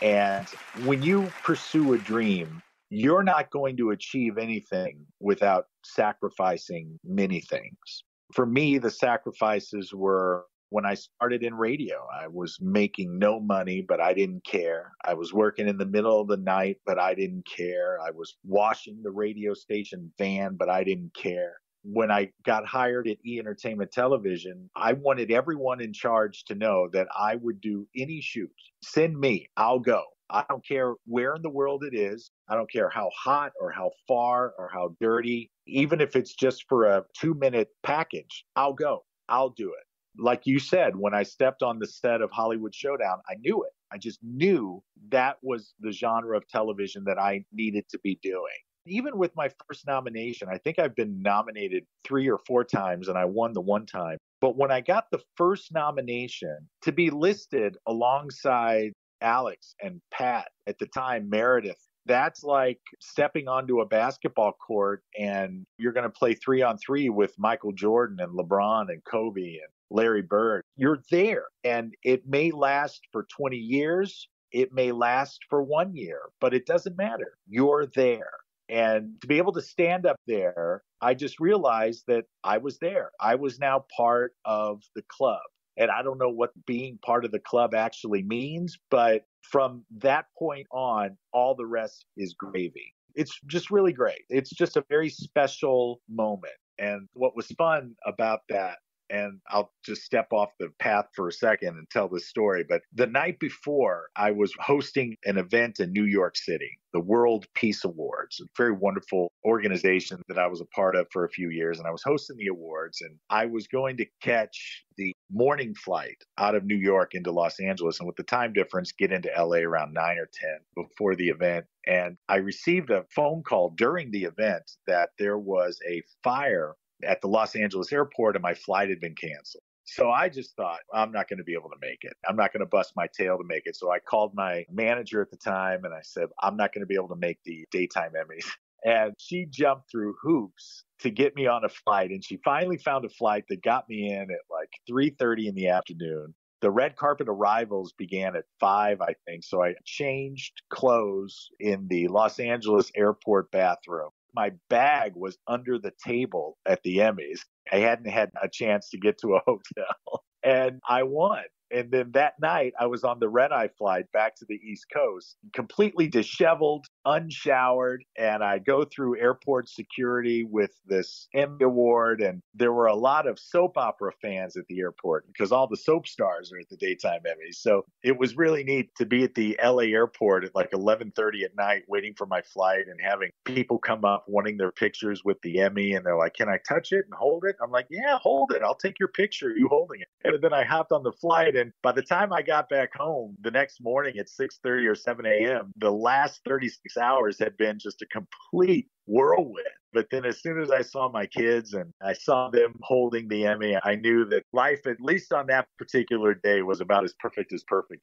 And when you pursue a dream, you're not going to achieve anything without sacrificing many things. For me, the sacrifices were when I started in radio. I was making no money, but I didn't care. I was working in the middle of the night, but I didn't care. I was washing the radio station van, but I didn't care. When I got hired at E! Entertainment Television, I wanted everyone in charge to know that I would do any shoot. Send me, I'll go. I don't care where in the world it is. I don't care how hot or how far or how dirty. Even if it's just for a 2-minute package, I'll go. I'll do it. Like you said, when I stepped on the set of Hollywood Showdown, I knew it. I just knew that was the genre of television that I needed to be doing. Even with my first nomination, I think I've been nominated 3 or 4 times and I won the one time. But when I got the first nomination to be listed alongside Alex and Pat, at the time Meredith, that's like stepping onto a basketball court and you're going to play 3-on-3 with Michael Jordan and LeBron and Kobe and Larry Bird. You're there, and it may last for 20 years. It may last for 1 year, but it doesn't matter. You're there. And to be able to stand up there, I just realized that I was there. I was now part of the club. And I don't know what being part of the club actually means, but from that point on, all the rest is gravy. It's just really great. It's just a very special moment. And what was fun about that, and I'll just step off the path for a second and tell this story. But the night before, I was hosting an event in New York City, the World Peace Awards, a very wonderful organization that I was a part of for a few years. And I was hosting the awards, and I was going to catch the morning flight out of New York into Los Angeles. And with the time difference, get into LA around 9 or 10 before the event. And I received a phone call during the event that there was a fire at the Los Angeles airport and my flight had been canceled. So I just thought, I'm not going to be able to make it. I'm not going to bust my tail to make it. So I called my manager at the time and I said, I'm not going to be able to make the daytime Emmys. And she jumped through hoops to get me on a flight. And she finally found a flight that got me in at like 3:30 in the afternoon. The red carpet arrivals began at 5, I think. So I changed clothes in the Los Angeles airport bathroom. My bag was under the table at the Emmys. I hadn't had a chance to get to a hotel, and I won. And then that night, I was on the red-eye flight back to the East Coast, completely disheveled, unshowered, and I go through airport security with this Emmy award, and there were a lot of soap opera fans at the airport because all the soap stars are at the daytime Emmys. So it was really neat to be at the LA airport at like 11:30 at night waiting for my flight and having people come up wanting their pictures with the Emmy, and they're like, can I touch it and hold it? I'm like, yeah, hold it. I'll take your picture, you holding it. And then I hopped on the flight, and by the time I got back home the next morning at 6:30 or 7 a.m., the last 36 hours had been just a complete whirlwind. But then as soon as I saw my kids and I saw them holding the Emmy, I knew that life, at least on that particular day, was about as perfect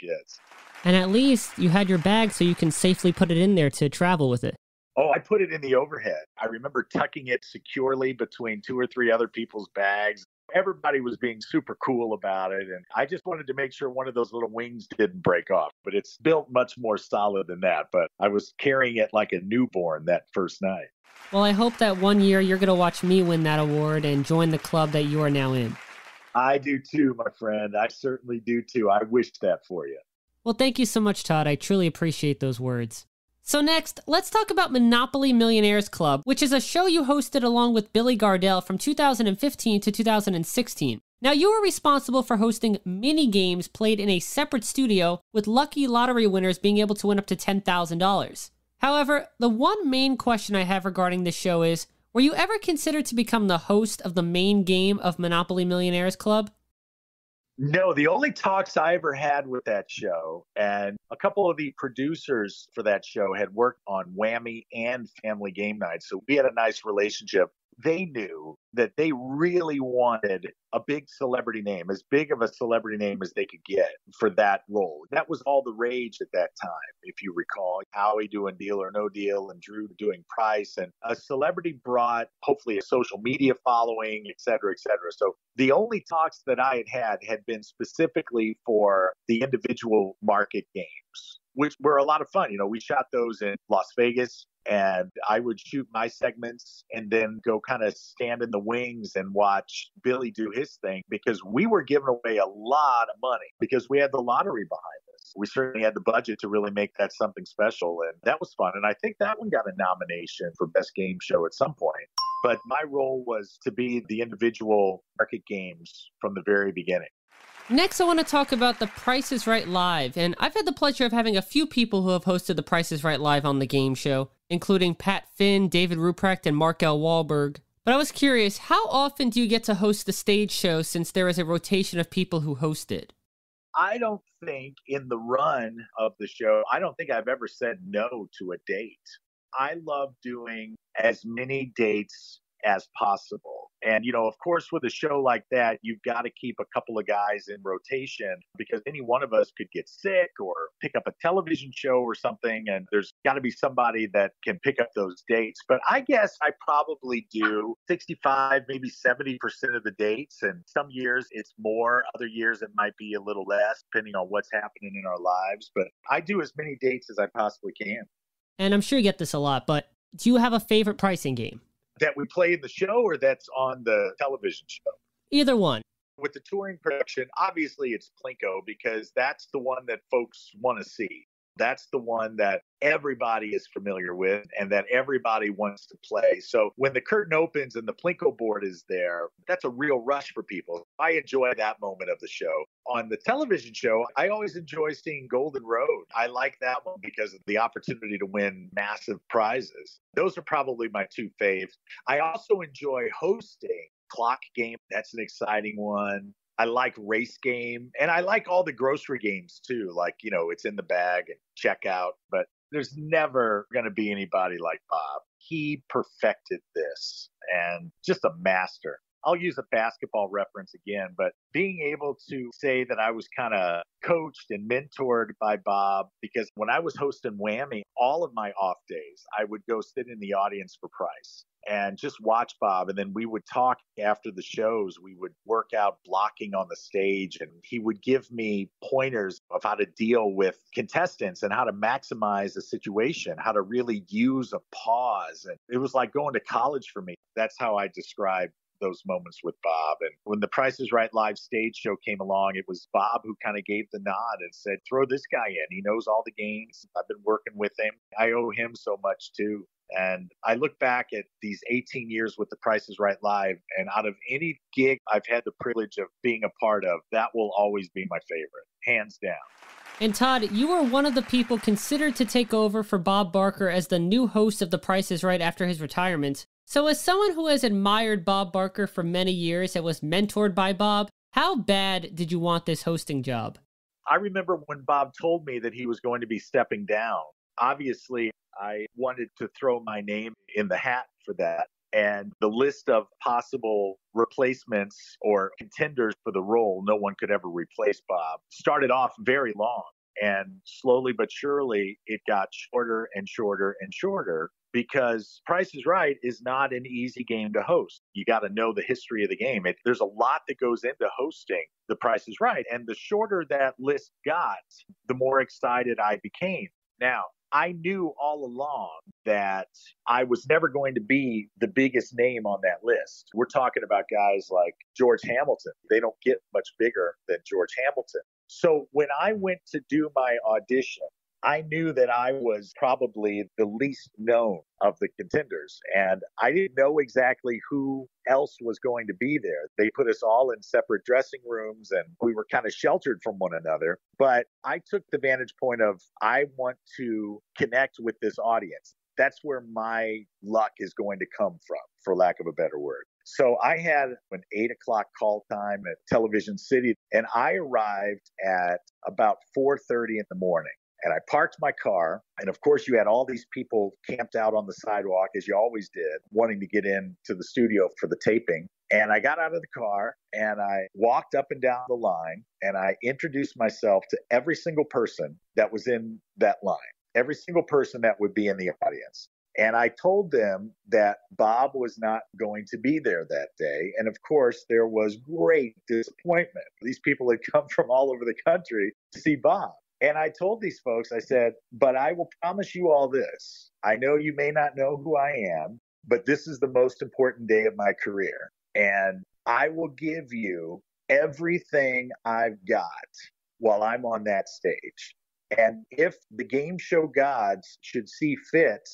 gets. And at least you had your bag so you can safely put it in there to travel with it. Oh, I put it in the overhead. I remember tucking it securely between 2 or 3 other people's bags. Everybody was being super cool about it, and I just wanted to make sure one of those little wings didn't break off. But it's built much more solid than that. But I was carrying it like a newborn that first night. Well, I hope that one year you're going to watch me win that award and join the club that you are now in. I do too, my friend. I certainly do too. I wish that for you. Well, thank you so much, Todd. I truly appreciate those words. So next, let's talk about Monopoly Millionaires Club, which is a show you hosted along with Billy Gardell from 2015 to 2016. Now, you were responsible for hosting mini games played in a separate studio, with lucky lottery winners being able to win up to $10,000. However, the one main question I have regarding this show is, were you ever considered to become the host of the main game of Monopoly Millionaires Club? No, the only talks I ever had with that show, and a couple of the producers for that show had worked on Whammy and Family Game Night, so we had a nice relationship. They knew that they really wanted a big celebrity name, as big of a celebrity name as they could get for that role. That was all the rage at that time, if you recall. Howie doing Deal or No Deal and Drew doing Price. And a celebrity brought hopefully a social media following, et cetera, et cetera. So the only talks that I had been specifically for the individual market games, which were a lot of fun. You know, we shot those in Las Vegas, and I would shoot my segments and then go kind of stand in the wings and watch Billy do his thing, because we were giving away a lot of money because we had the lottery behind us. We certainly had the budget to really make that something special, and that was fun. And I think that one got a nomination for Best Game Show at some point. But my role was to be the individual market games from the very beginning. Next, I want to talk about The Price is Right Live, and I've had the pleasure of having a few people who have hosted The Price is Right Live on the game show, including Pat Finn, David Ruprecht, and Mark L. Wahlberg. But I was curious, how often do you get to host the stage show since there is a rotation of people who host it? I don't think in the run of the show, I don't think I've ever said no to a date. I love doing as many dates as possible. And, you know, of course, with a show like that, you've got to keep a couple of guys in rotation because any one of us could get sick or pick up a television show or something. And there's got to be somebody that can pick up those dates. But I guess I probably do 65, maybe 70% of the dates. And some years it's more, other years it might be a little less, depending on what's happening in our lives. But I do as many dates as I possibly can. And I'm sure you get this a lot, but Do you have a favorite pricing game? That we play in the show or that's on the television show? Either one. With the touring production, obviously it's Plinko because that's the one that folks want to see. That's the one that everybody is familiar with and that everybody wants to play. So when the curtain opens and the Plinko board is there, that's a real rush for people. I enjoy that moment of the show. On the television show, I always enjoy seeing Golden Road. I like that one because of the opportunity to win massive prizes. Those are probably my two faves. I also enjoy hosting Clock Game. That's an exciting one. I like Race Game, and I like all the grocery games too, like, it's in the bag and checkout, but there's never going to be anybody like Bob. He perfected this and just a master. I'll use a basketball reference again, but being able to say that I was kind of coached and mentored by Bob, because when I was hosting Whammy, all of my off days, I would go sit in the audience for price and just watch Bob. And then we would talk after the shows. We would work out blocking on the stage, and he would give me pointers of how to deal with contestants and how to maximize a situation, how to really use a pause. And it was like going to college for me. That's how I describe those moments with Bob. And when the Price is Right live stage show came along, it was Bob who kind of gave the nod and said, throw this guy in. He knows all the games. I've been working with him. I owe him so much too. And I look back at these 18 years with the Price is Right live, and out of any gig I've had the privilege of being a part of, that will always be my favorite, hands down. And Todd, you were one of the people considered to take over for Bob Barker as the new host of The Price is Right after his retirement. So as someone who has admired Bob Barker for many years and was mentored by Bob, how bad did you want this hosting job? I remember when Bob told me that he was going to be stepping down. Obviously, I wanted to throw my name in the hat for that. And the list of possible replacements or contenders for the role, no one could ever replace Bob, started off very long. And slowly but surely, it got shorter and shorter and shorter, because Price is Right is not an easy game to host. You got to know the history of the game. There's a lot that goes into hosting The Price is Right. And the shorter that list got, the more excited I became. Now, I knew all along that I was never going to be the biggest name on that list. We're talking about guys like George Hamilton. They don't get much bigger than George Hamilton. So when I went to do my audition, I knew that I was probably the least known of the contenders, and I didn't know exactly who else was going to be there. They put us all in separate dressing rooms, and we were kind of sheltered from one another. But I took the vantage point of, I want to connect with this audience. That's where my luck is going to come from, for lack of a better word. So I had an 8 o'clock call time at Television City, and I arrived at about 4:30 in the morning. And I parked my car. And of course, you had all these people camped out on the sidewalk, as you always did, wanting to get into the studio for the taping. And I got out of the car and I walked up and down the line, and I introduced myself to every single person that was in that line, every single person that would be in the audience. And I told them that Bob was not going to be there that day. And of course, there was great disappointment. These people had come from all over the country to see Bob. And I told these folks, I said, but I will promise you all this. I know you may not know who I am, but this is the most important day of my career. And I will give you everything I've got while I'm on that stage. And if the game show gods should see fit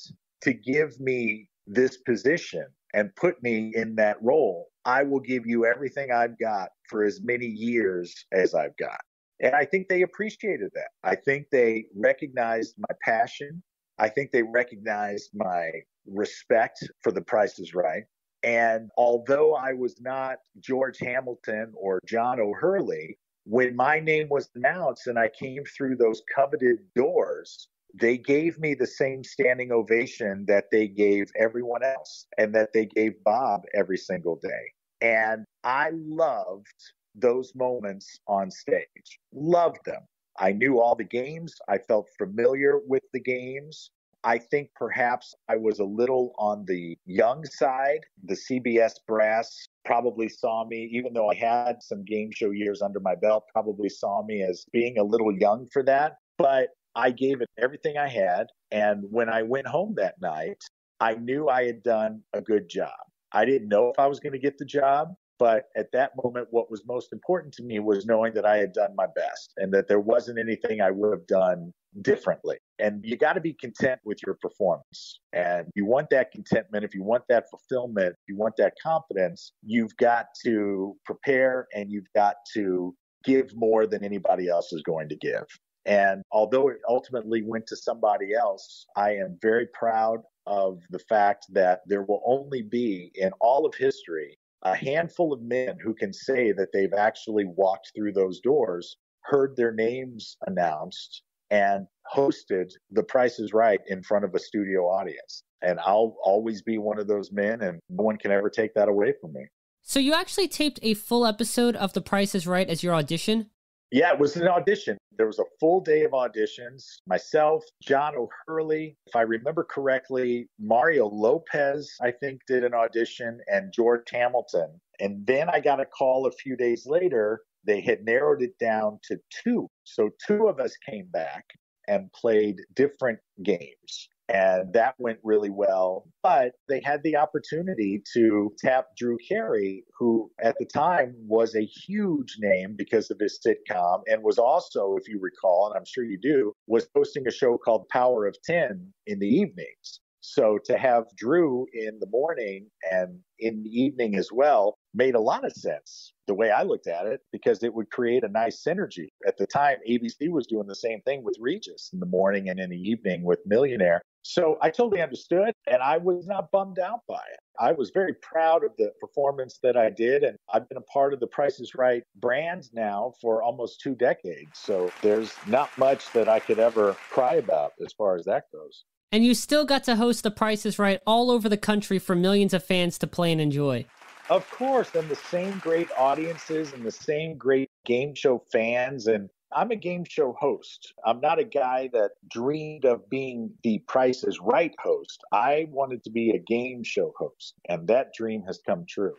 to give me this position and put me in that role, I will give you everything I've got for as many years as I've got. And I think they appreciated that. I think they recognized my passion. I think they recognized my respect for The Price is Right. And although I was not George Hamilton or John O'Hurley, when my name was announced and I came through those coveted doors, they gave me the same standing ovation that they gave everyone else and that they gave Bob every single day. And I loved those moments on stage. Loved them. I knew all the games. I felt familiar with the games. I think perhaps I was a little on the young side. The CBS brass probably saw me, even though I had some game show years under my belt, probably saw me as being a little young for that. But I gave it everything I had. And when I went home that night, I knew I had done a good job. I didn't know if I was going to get the job, but at that moment, what was most important to me was knowing that I had done my best and that there wasn't anything I would have done differently. And you got to be content with your performance. And you want that contentment, if you want that fulfillment, if you want that confidence, you've got to prepare and you've got to give more than anybody else is going to give. And although it ultimately went to somebody else, I am very proud of the fact that there will only be in all of history a handful of men who can say that they've actually walked through those doors, heard their names announced, and hosted The Price is Right in front of a studio audience. And I'll always be one of those men, and no one can ever take that away from me. So you actually taped a full episode of The Price is Right as your audition? Yeah, it was an audition. There was a full day of auditions. Myself, John O'Hurley, if I remember correctly, Mario Lopez, I think, did an audition, and George Hamilton. And then I got a call a few days later. They had narrowed it down to 2. So 2 of us came back and played different games. And that went really well. But they had the opportunity to tap Drew Carey, who at the time was a huge name because of his sitcom and was also, if you recall, and I'm sure you do, was hosting a show called Power of 10 in the evenings. So to have Drew in the morning and in the evening as well made a lot of sense, the way I looked at it, because it would create a nice synergy. At the time, ABC was doing the same thing with Regis in the morning and in the evening with Millionaire. So I totally understood, and I was not bummed out by it. I was very proud of the performance that I did, and I've been a part of the Price is Right brand now for almost 2 decades. So there's not much that I could ever cry about as far as that goes. And you still got to host The Price is Right all over the country for millions of fans to play and enjoy. Of course, and the same great audiences and the same great game show fans. And I'm a game show host. I'm not a guy that dreamed of being the Price is Right host. I wanted to be a game show host, and that dream has come true.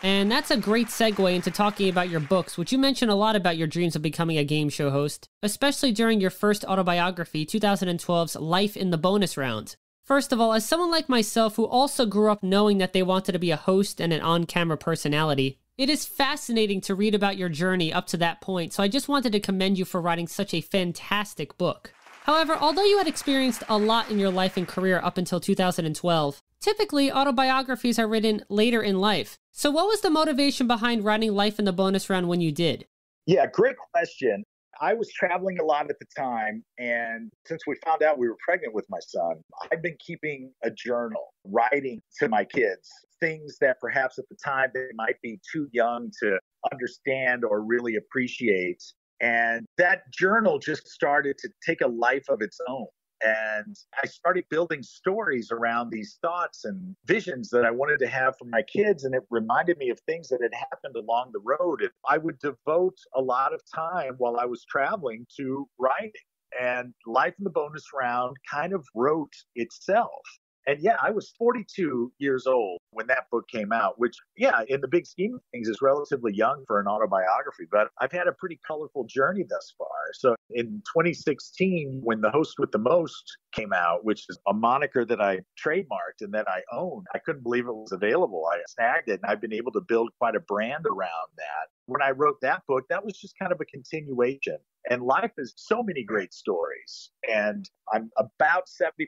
And that's a great segue into talking about your books, which you mentioned a lot about your dreams of becoming a game show host, especially during your first autobiography, 2012's Life in the Bonus Round. First of all, as someone like myself who also grew up knowing that they wanted to be a host and an on-camera personality, it is fascinating to read about your journey up to that point, so I just wanted to commend you for writing such a fantastic book. However, although you had experienced a lot in your life and career up until 2012, typically autobiographies are written later in life. So what was the motivation behind writing Life in the Bonus Round when you did? Yeah, great question. I was traveling a lot at the time, and since we found out we were pregnant with my son, I've been keeping a journal, writing to my kids, things that perhaps at the time they might be too young to understand or really appreciate. And that journal just started to take a life of its own. And I started building stories around these thoughts and visions that I wanted to have for my kids. And it reminded me of things that had happened along the road. And I would devote a lot of time while I was traveling to writing. And Life in the Bonus Round kind of wrote itself. And yeah, I was 42 years old when that book came out, which, yeah, in the big scheme of things is relatively young for an autobiography, but I've had a pretty colorful journey thus far. So in 2016, when The Host with the Most came out, which is a moniker that I trademarked and that I own, I couldn't believe it was available. I snagged it, and I've been able to build quite a brand around that. When I wrote that book, that was just kind of a continuation. And life is so many great stories. And I'm about 70%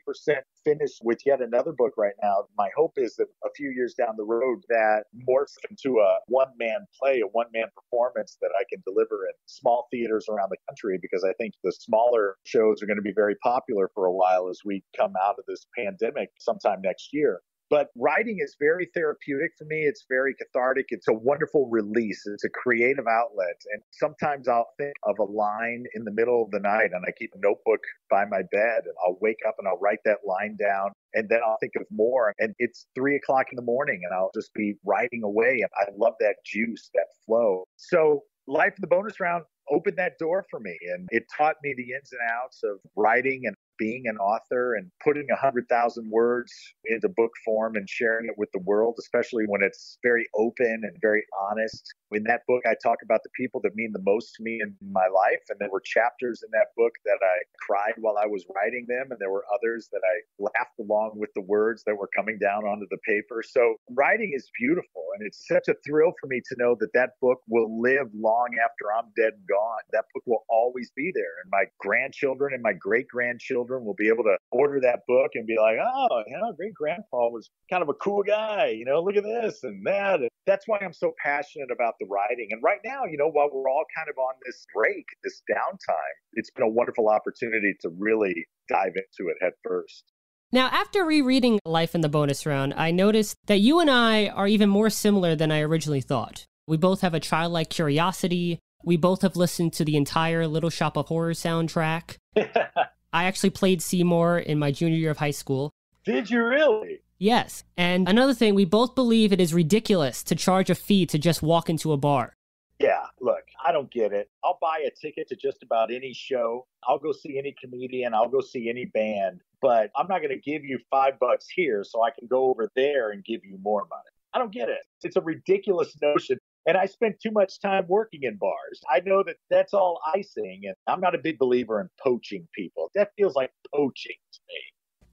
finished with yet another book right now. My hope is that a few years down the road that morphs into a one-man play, a one-man performance that I can deliver in small theaters around the country, because I think the smaller shows are going to be very popular for a while as we come out of this pandemic sometime next year. But writing is very therapeutic for me. It's very cathartic. It's a wonderful release. It's a creative outlet. And sometimes I'll think of a line in the middle of the night, and I keep a notebook by my bed, and I'll wake up and I'll write that line down, and then I'll think of more. And it's 3 o'clock in the morning, and I'll just be writing away. And I love that juice, that flow. So Life in the Bonus Round opened that door for me, and it taught me the ins and outs of writing and being an author and putting 100,000 words into book form and sharing it with the world, especially when it's very open and very honest. In that book, I talk about the people that mean the most to me in my life. And there were chapters in that book that I cried while I was writing them. And there were others that I laughed along with the words that were coming down onto the paper. So writing is beautiful. And it's such a thrill for me to know that that book will live long after I'm dead and gone. That book will always be there. And my grandchildren and my great-grandchildren will be able to order that book and be like, oh, great-grandpa was kind of a cool guy. Look at this and that. And that's why I'm so passionate about the writing. And right now, while we're all kind of on this break, this downtime, it's been a wonderful opportunity to really dive into it head first. Now, after rereading Life in the Bonus Round, I noticed that you and I are even more similar than I originally thought. We both have a childlike curiosity. We both have listened to the entire Little Shop of Horrors soundtrack. I actually played Seymour in my junior year of high school. Did you really? Yes. And another thing, we both believe it is ridiculous to charge a fee to just walk into a bar. Yeah, look, I don't get it. I'll buy a ticket to just about any show. I'll go see any comedian. I'll go see any band. But I'm not going to give you $5 here so I can go over there and give you more money. I don't get it. It's a ridiculous notion. And I spent too much time working in bars. I know that that's all icing. And I'm not a big believer in poaching people. That feels like poaching to me.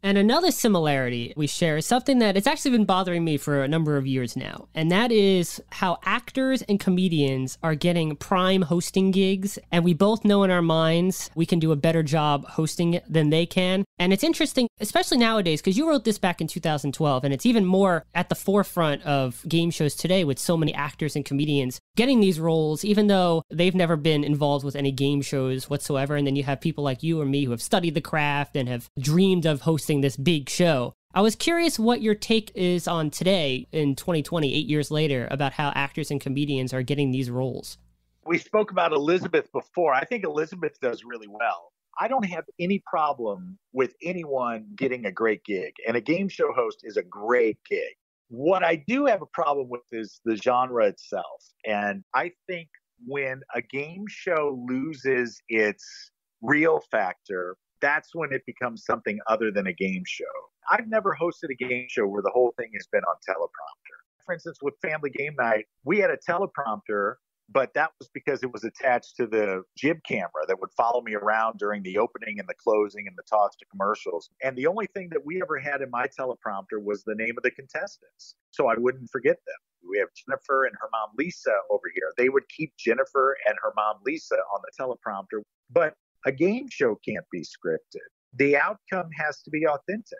And another similarity we share is something that it's actually been bothering me for a number of years now. And that is how actors and comedians are getting prime hosting gigs. And we both know in our minds we can do a better job hosting it than they can. And it's interesting, especially nowadays, because you wrote this back in 2012. And it's even more at the forefront of game shows today with so many actors and comedians getting these roles, even though they've never been involved with any game shows whatsoever. And then you have people like you or me who have studied the craft and have dreamed of hosting this big show. I was curious what your take is on today in 2020, 8 years later, about how actors and comedians are getting these roles. We spoke about Elizabeth before. I think Elizabeth does really well. I don't have any problem with anyone getting a great gig, and a game show host is a great gig. What I do have a problem with is the genre itself. And I think when a game show loses its real factor, that's when it becomes something other than a game show. I've never hosted a game show where the whole thing has been on teleprompter. For instance, with Family Game Night, we had a teleprompter, but that was because it was attached to the jib camera that would follow me around during the opening and the closing and the toss to commercials. And the only thing that we ever had in my teleprompter was the name of the contestants, so I wouldn't forget them. We have Jennifer and her mom Lisa over here. They would keep Jennifer and her mom Lisa on the teleprompter. But a game show can't be scripted. The outcome has to be authentic.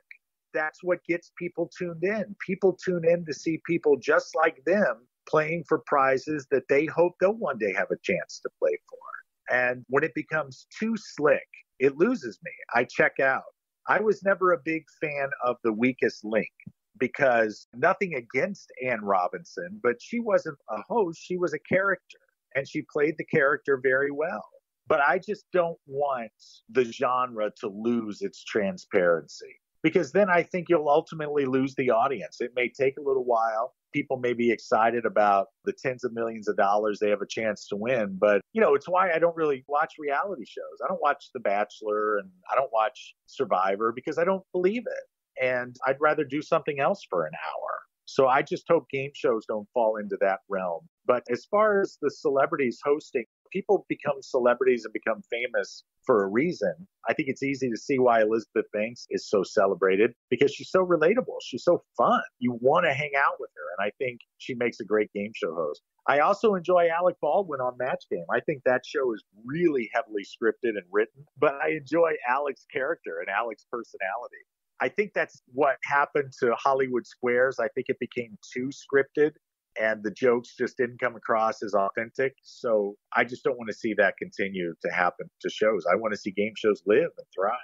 That's what gets people tuned in. People tune in to see people just like them playing for prizes that they hope they'll one day have a chance to play for. And when it becomes too slick, it loses me. I check out. I was never a big fan of The Weakest Link because nothing against Ann Robinson, but she wasn't a host. She was a character, and she played the character very well. But I just don't want the genre to lose its transparency, because then I think you'll ultimately lose the audience. It may take a little while. People may be excited about the tens of millions of dollars they have a chance to win. But, it's why I don't really watch reality shows. I don't watch The Bachelor and I don't watch Survivor because I don't believe it. And I'd rather do something else for an hour. So I just hope game shows don't fall into that realm. But as far as the celebrities hosting, people become celebrities and become famous for a reason. I think it's easy to see why Elizabeth Banks is so celebrated, because she's so relatable. She's so fun. You want to hang out with her. And I think she makes a great game show host. I also enjoy Alec Baldwin on Match Game. I think that show is really heavily scripted and written, but I enjoy Alec's character and Alec's personality. I think that's what happened to Hollywood Squares. I think it became too scripted and the jokes just didn't come across as authentic. So I just don't want to see that continue to happen to shows. I want to see game shows live and thrive.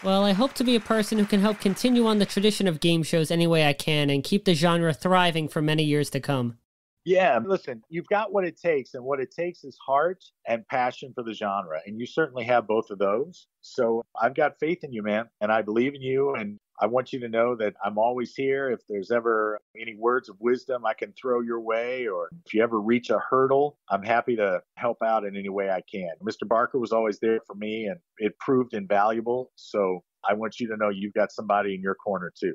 Well, I hope to be a person who can help continue on the tradition of game shows any way I can and keep the genre thriving for many years to come. Yeah, listen, you've got what it takes, and what it takes is heart and passion for the genre, and you certainly have both of those. So I've got faith in you, man, and I believe in you, and I want you to know that I'm always here. If there's ever any words of wisdom I can throw your way, or if you ever reach a hurdle, I'm happy to help out in any way I can. Mr. Barker was always there for me, and it proved invaluable. So I want you to know you've got somebody in your corner too.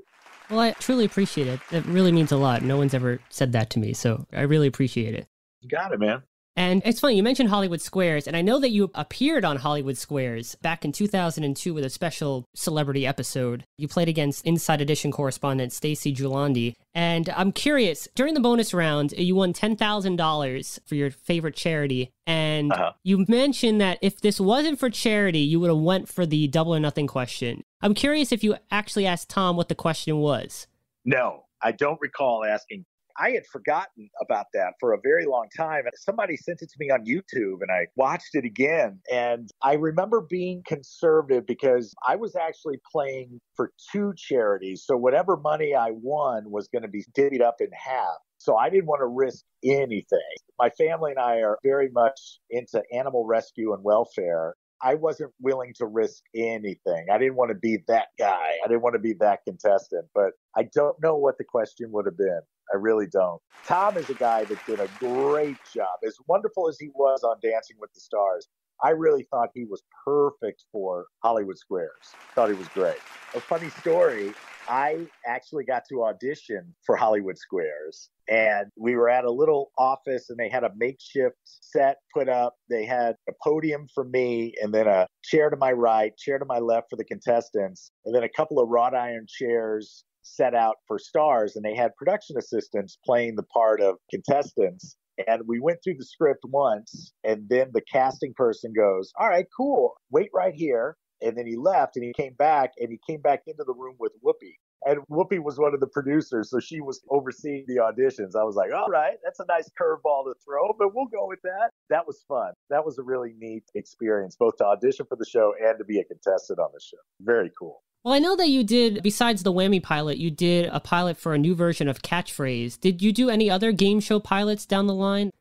Well, I truly appreciate it. It really means a lot. No one's ever said that to me, so I really appreciate it. You got it, man. And it's funny, you mentioned Hollywood Squares, and I know that you appeared on Hollywood Squares back in 2002 with a special celebrity episode. You played against Inside Edition correspondent Stacey Giulandi. And I'm curious, during the bonus round, you won $10,000 for your favorite charity. And you mentioned that if this wasn't for charity, you would have went for the double or nothing question. I'm curious if you actually asked Tom what the question was. No, I don't recall asking. I had forgotten about that for a very long time. And somebody sent it to me on YouTube and I watched it again. And I remember being conservative because I was actually playing for two charities. So whatever money I won was going to be divvied up in half. So I didn't want to risk anything. My family and I are very much into animal rescue and welfare. I wasn't willing to risk anything. I didn't want to be that guy. I didn't want to be that contestant. But I don't know what the question would have been. I really don't. Tom is a guy that did a great job. As wonderful as he was on Dancing with the Stars, I really thought he was perfect for Hollywood Squares. Thought he was great. A funny story, I actually got to audition for Hollywood Squares. And we were at a little office and they had a makeshift set put up. They had a podium for me and then a chair to my right, chair to my left for the contestants, and then a couple of wrought iron chairs set out for stars, and they had production assistants playing the part of contestants. And we went through the script once, and then the casting person goes, "All right, cool, wait right here." And then he left and he came back into the room with Whoopi. And Whoopi was one of the producers, so she was overseeing the auditions. I was like, all right, that's a nice curveball to throw, but we'll go with that. That was fun. That was a really neat experience, both to audition for the show and to be a contestant on the show. Very cool. Well, I know that you did, besides the Whammy pilot, you did a pilot for a new version of Catchphrase. Did you do any other game show pilots down the line?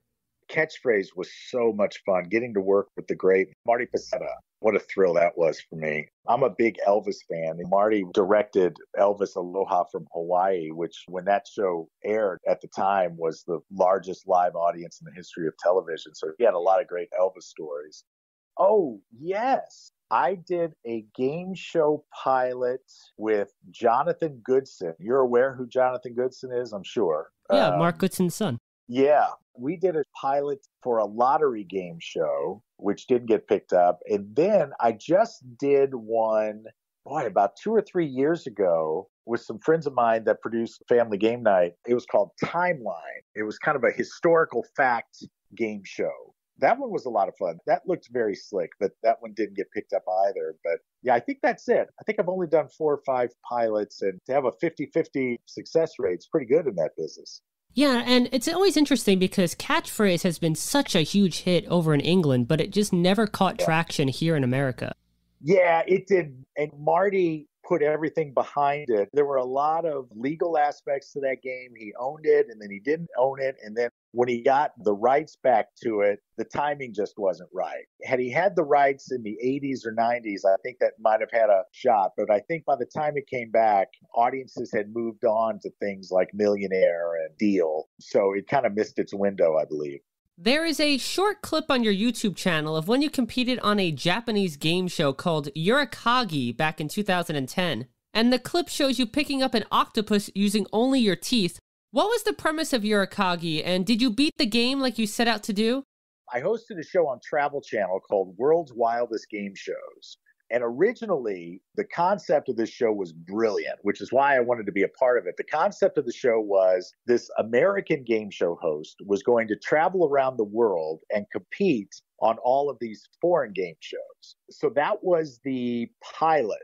Catchphrase was so much fun, getting to work with the great Marty Pacetta. What a thrill that was for me. I'm a big Elvis fan, and Marty directed Elvis Aloha from Hawaii, which when that show aired at the time was the largest live audience in the history of television. So he had a lot of great Elvis stories. Oh, yes. I did a game show pilot with Jonathan Goodson. You're aware who Jonathan Goodson is, I'm sure. Yeah, Mark Goodson's son. Yeah. We did a pilot for a lottery game show, which didn't get picked up. And then I just did one, about 2 or 3 years ago with some friends of mine that produced Family Game Night. It was called Timeline. It was kind of a historical fact game show. That one was a lot of fun. That looked very slick, but that one didn't get picked up either. But yeah, I think that's it. I think I've only done 4 or 5 pilots, and to have a 50-50 success rate is pretty good in that business. Yeah, and it's always interesting because Catchphrase has been such a huge hit over in England, but it just never caught traction here in America. Yeah, it did. And Marty put everything behind it. There were a lot of legal aspects to that game. He owned it, and then he didn't own it. And then when he got the rights back to it, the timing just wasn't right. Had he had the rights in the 80s or 90s, I think that might have had a shot. But I think by the time it came back, audiences had moved on to things like Millionaire and Deal. So it kind of missed its window, I believe. There is a short clip on your YouTube channel of when you competed on a Japanese game show called Yurikagi back in 2010. And the clip shows you picking up an octopus using only your teeth. What was the premise of Yurikagi, and did you beat the game like you set out to do? I hosted a show on Travel Channel called World's Wildest Game Shows. And originally, the concept of this show was brilliant, which is why I wanted to be a part of it. The concept of the show was this American game show host was going to travel around the world and compete on all of these foreign game shows. So that was the pilot.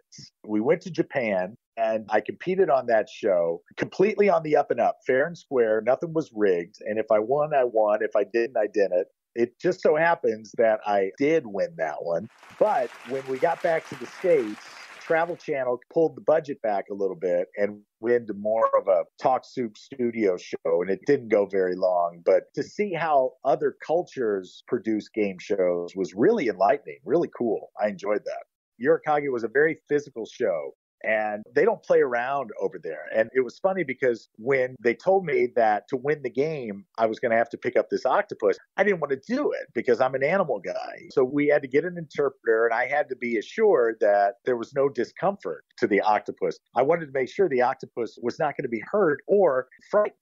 We went to Japan, and I competed on that show completely on the up and up, fair and square. Nothing was rigged. And if I won, I won. If I didn't, I didn't. It just so happens that I did win that one. But when we got back to the States, Travel Channel pulled the budget back a little bit and went into more of a Talk Soup studio show, and it didn't go very long. But to see how other cultures produce game shows was really enlightening, really cool. I enjoyed that. Yurikage was a very physical show. And they don't play around over there. And it was funny because when they told me that to win the game, I was going to have to pick up this octopus, I didn't want to do it because I'm an animal guy. So we had to get an interpreter, and I had to be assured that there was no discomfort to the octopus. I wanted to make sure the octopus was not going to be hurt or frightened.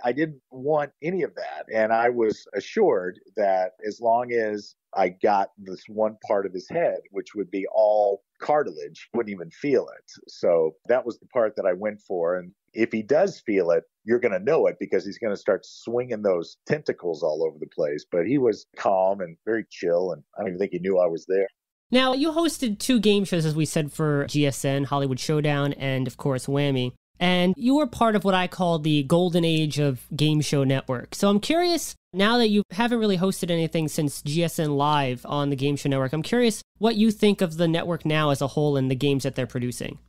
I didn't want any of that. And I was assured that as long as I got this one part of his head, which would be all cartilage, wouldn't even feel it. So that was the part that I went for. And if he does feel it, you're going to know it because he's going to start swinging those tentacles all over the place. But he was calm and very chill, and I don't even think he knew I was there. Now, you hosted 2 game shows, as we said, for GSN, Hollywood Showdown, and of course, Whammy. And you were part of what I call the golden age of Game Show Network. So I'm curious, now that you haven't really hosted anything since GSN Live on the Game Show Network, I'm curious what you think of the network now as a whole and the games that they're producing.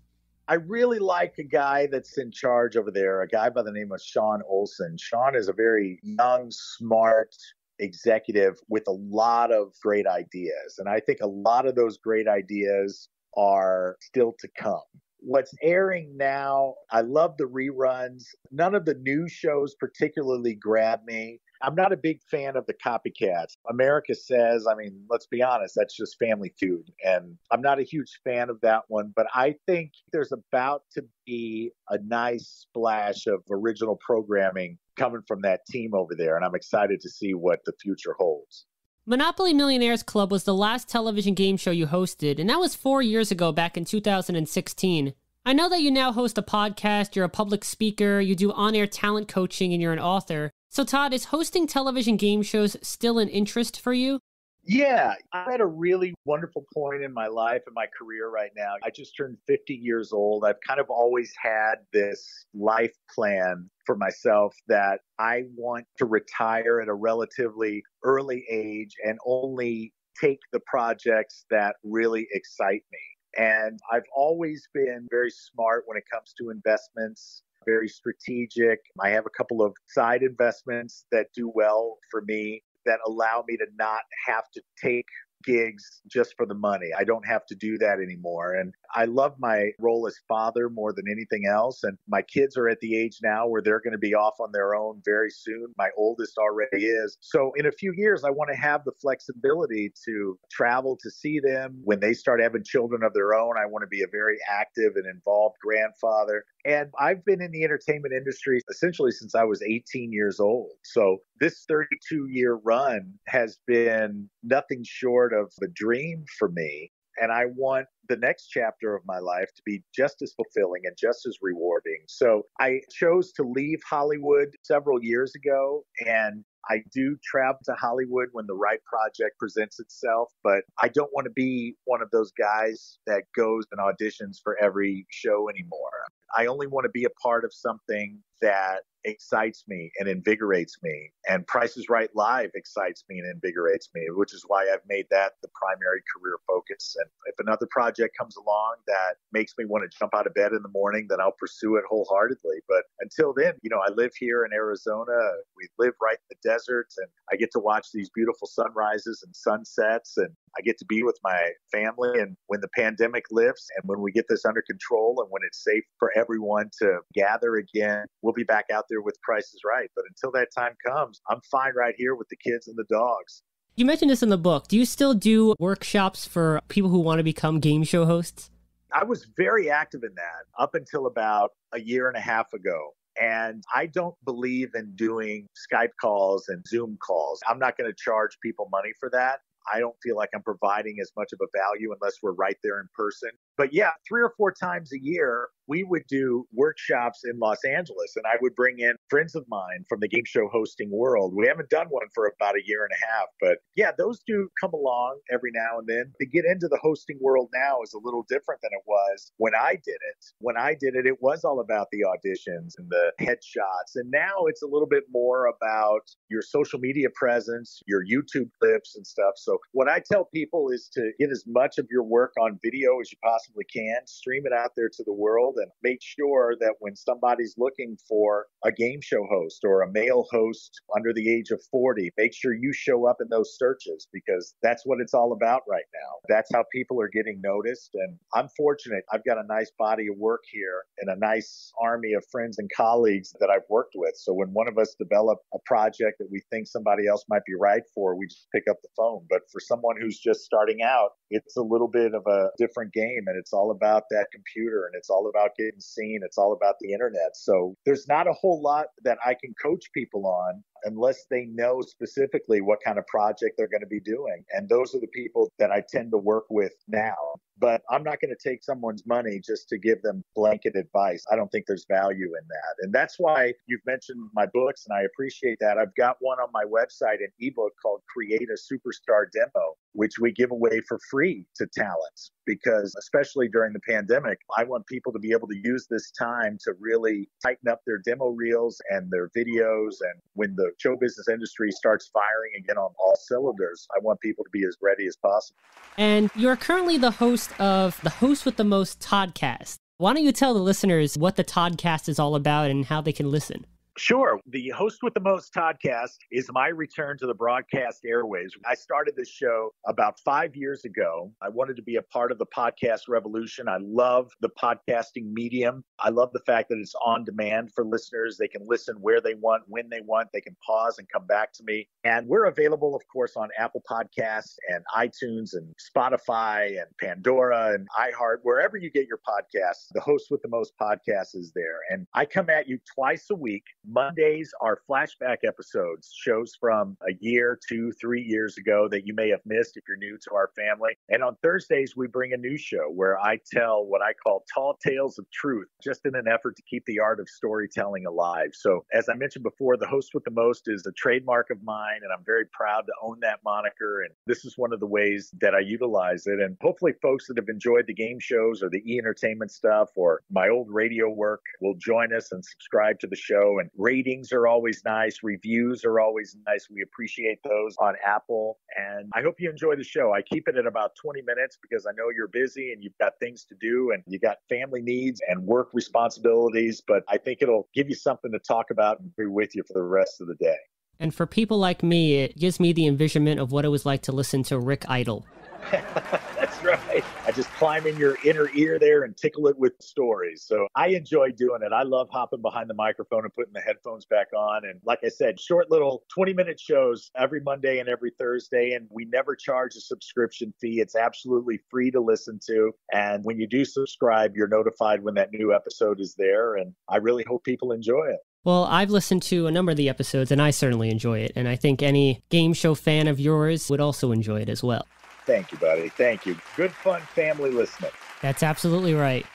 I really like a guy that's in charge over there, a guy by the name of Sean Olsen. Sean is a very young, smart executive with a lot of great ideas. And I think a lot of those great ideas are still to come. What's airing now, I love the reruns. None of the new shows particularly grab me. I'm not a big fan of the copycats. America Says, I mean, let's be honest, that's just Family Feud. And I'm not a huge fan of that one, but I think there's about to be a nice splash of original programming coming from that team over there. And I'm excited to see what the future holds. Monopoly Millionaires Club was the last television game show you hosted, and that was 4 years ago, back in 2016. I know that you now host a podcast, you're a public speaker, you do on-air talent coaching, and you're an author. So Todd, is hosting television game shows still an interest for you? Yeah, I'm at a really wonderful point in my life and my career right now. I just turned 50 years old. I've kind of always had this life plan for myself that I want to retire at a relatively early age and only take the projects that really excite me. And I've always been very smart when it comes to investments, very strategic. I have a couple of side investments that do well for me, that allow me to not have to take gigs just for the money. I don't have to do that anymore. And I love my role as father more than anything else. And my kids are at the age now where they're going to be off on their own very soon. My oldest already is. So in a few years, I want to have the flexibility to travel to see them. When they start having children of their own, I want to be a very active and involved grandfather. And I've been in the entertainment industry essentially since I was 18 years old. So this 32-year run has been nothing short of a dream for me. And I want the next chapter of my life to be just as fulfilling and just as rewarding. So I chose to leave Hollywood several years ago, and I do travel to Hollywood when the right project presents itself, but I don't want to be one of those guys that goes and auditions for every show anymore. I only want to be a part of something that excites me and invigorates me. And Price is Right Live excites me and invigorates me, which is why I've made that the primary career focus. And if another project comes along that makes me want to jump out of bed in the morning, then I'll pursue it wholeheartedly. But until then, I live here in Arizona. We live right in the desert, and I get to watch these beautiful sunrises and sunsets, and I get to be with my family. And when the pandemic lifts and when we get this under control and when it's safe for everyone to gather again, we'll be back out there with Price is Right. But until that time comes, I'm fine right here with the kids and the dogs. You mentioned this in the book. Do you still do workshops for people who want to become game show hosts? I was very active in that up until about a year and a half ago. And I don't believe in doing Skype calls and Zoom calls. I'm not going to charge people money for that. I don't feel like I'm providing as much of a value unless we're right there in person. But yeah, 3 or 4 times a year, we would do workshops in Los Angeles, and I would bring in friends of mine from the game show hosting world. We haven't done one for about a year and a half, but yeah, those do come along every now and then. To get into the hosting world now is a little different than it was when I did it. When I did it, it was all about the auditions and the headshots. And now it's a little bit more about your social media presence, your YouTube clips and stuff. So what I tell people is to get as much of your work on video as you possibly possibly can. Stream it out there to the world and make sure that when somebody's looking for a game show host or a male host under the age of 40, make sure you show up in those searches, because that's what it's all about right now. That's how people are getting noticed. And I'm fortunate. I've got a nice body of work here and a nice army of friends and colleagues that I've worked with. So when one of us develop a project that we think somebody else might be right for, we just pick up the phone. But for someone who's just starting out, it's a little bit of a different game, and it's all about that computer, and it's all about getting seen. It's all about the internet. So there's not a whole lot that I can coach people on unless they know specifically what kind of project they're going to be doing. And those are the people that I tend to work with now. But I'm not going to take someone's money just to give them blanket advice. I don't think there's value in that. And that's why you've mentioned my books, and I appreciate that. I've got one on my website, an ebook called Create a Superstar Demo, which we give away for free to talents, because especially during the pandemic, I want people to be able to use this time to really tighten up their demo reels and their videos. And when the show business industry starts firing again on all cylinders, I want people to be as ready as possible. And you're currently the host of the Host with the Most Toddcast. Why don't you tell the listeners what the Toddcast is all about and how they can listen? Sure. The Host with the Most Toddcast is my return to the broadcast airwaves. I started this show about 5 years ago. I wanted to be a part of the podcast revolution. I love the podcasting medium. I love the fact that it's on demand for listeners. They can listen where they want, when they want. They can pause and come back to me. And we're available, of course, on Apple Podcasts and iTunes and Spotify and Pandora and iHeart. Wherever you get your podcasts, the Host with the Most Podcast is there. And I come at you twice a week. Mondays are flashback episodes, shows from a year, 2, 3 years ago that you may have missed if you're new to our family. And on Thursdays, we bring a new show where I tell what I call tall tales of truth, just in an effort to keep the art of storytelling alive. So as I mentioned before, the Host with the Most is a trademark of mine, and I'm very proud to own that moniker. And this is one of the ways that I utilize it. And hopefully folks that have enjoyed the game shows or the e-entertainment stuff or my old radio work will join us and subscribe to the show. And ratings are always nice. Reviews are always nice. We appreciate those on Apple. And I hope you enjoy the show. I keep it at about 20 minutes because I know you're busy and you've got things to do and you got family needs and work responsibilities. But I think it'll give you something to talk about and be with you for the rest of the day. And for people like me, it gives me the envisionment of what it was like to listen to Rick Idle. That's right. I just climb in your inner ear there and tickle it with stories. So I enjoy doing it. I love hopping behind the microphone and putting the headphones back on. And like I said, short little 20-minute shows every Monday and every Thursday. And we never charge a subscription fee. It's absolutely free to listen to. And when you do subscribe, you're notified when that new episode is there. And I really hope people enjoy it. Well, I've listened to a number of the episodes, and I certainly enjoy it. And I think any game show fan of yours would also enjoy it as well. Thank you, buddy. Thank you. Good, fun family listening. That's absolutely right.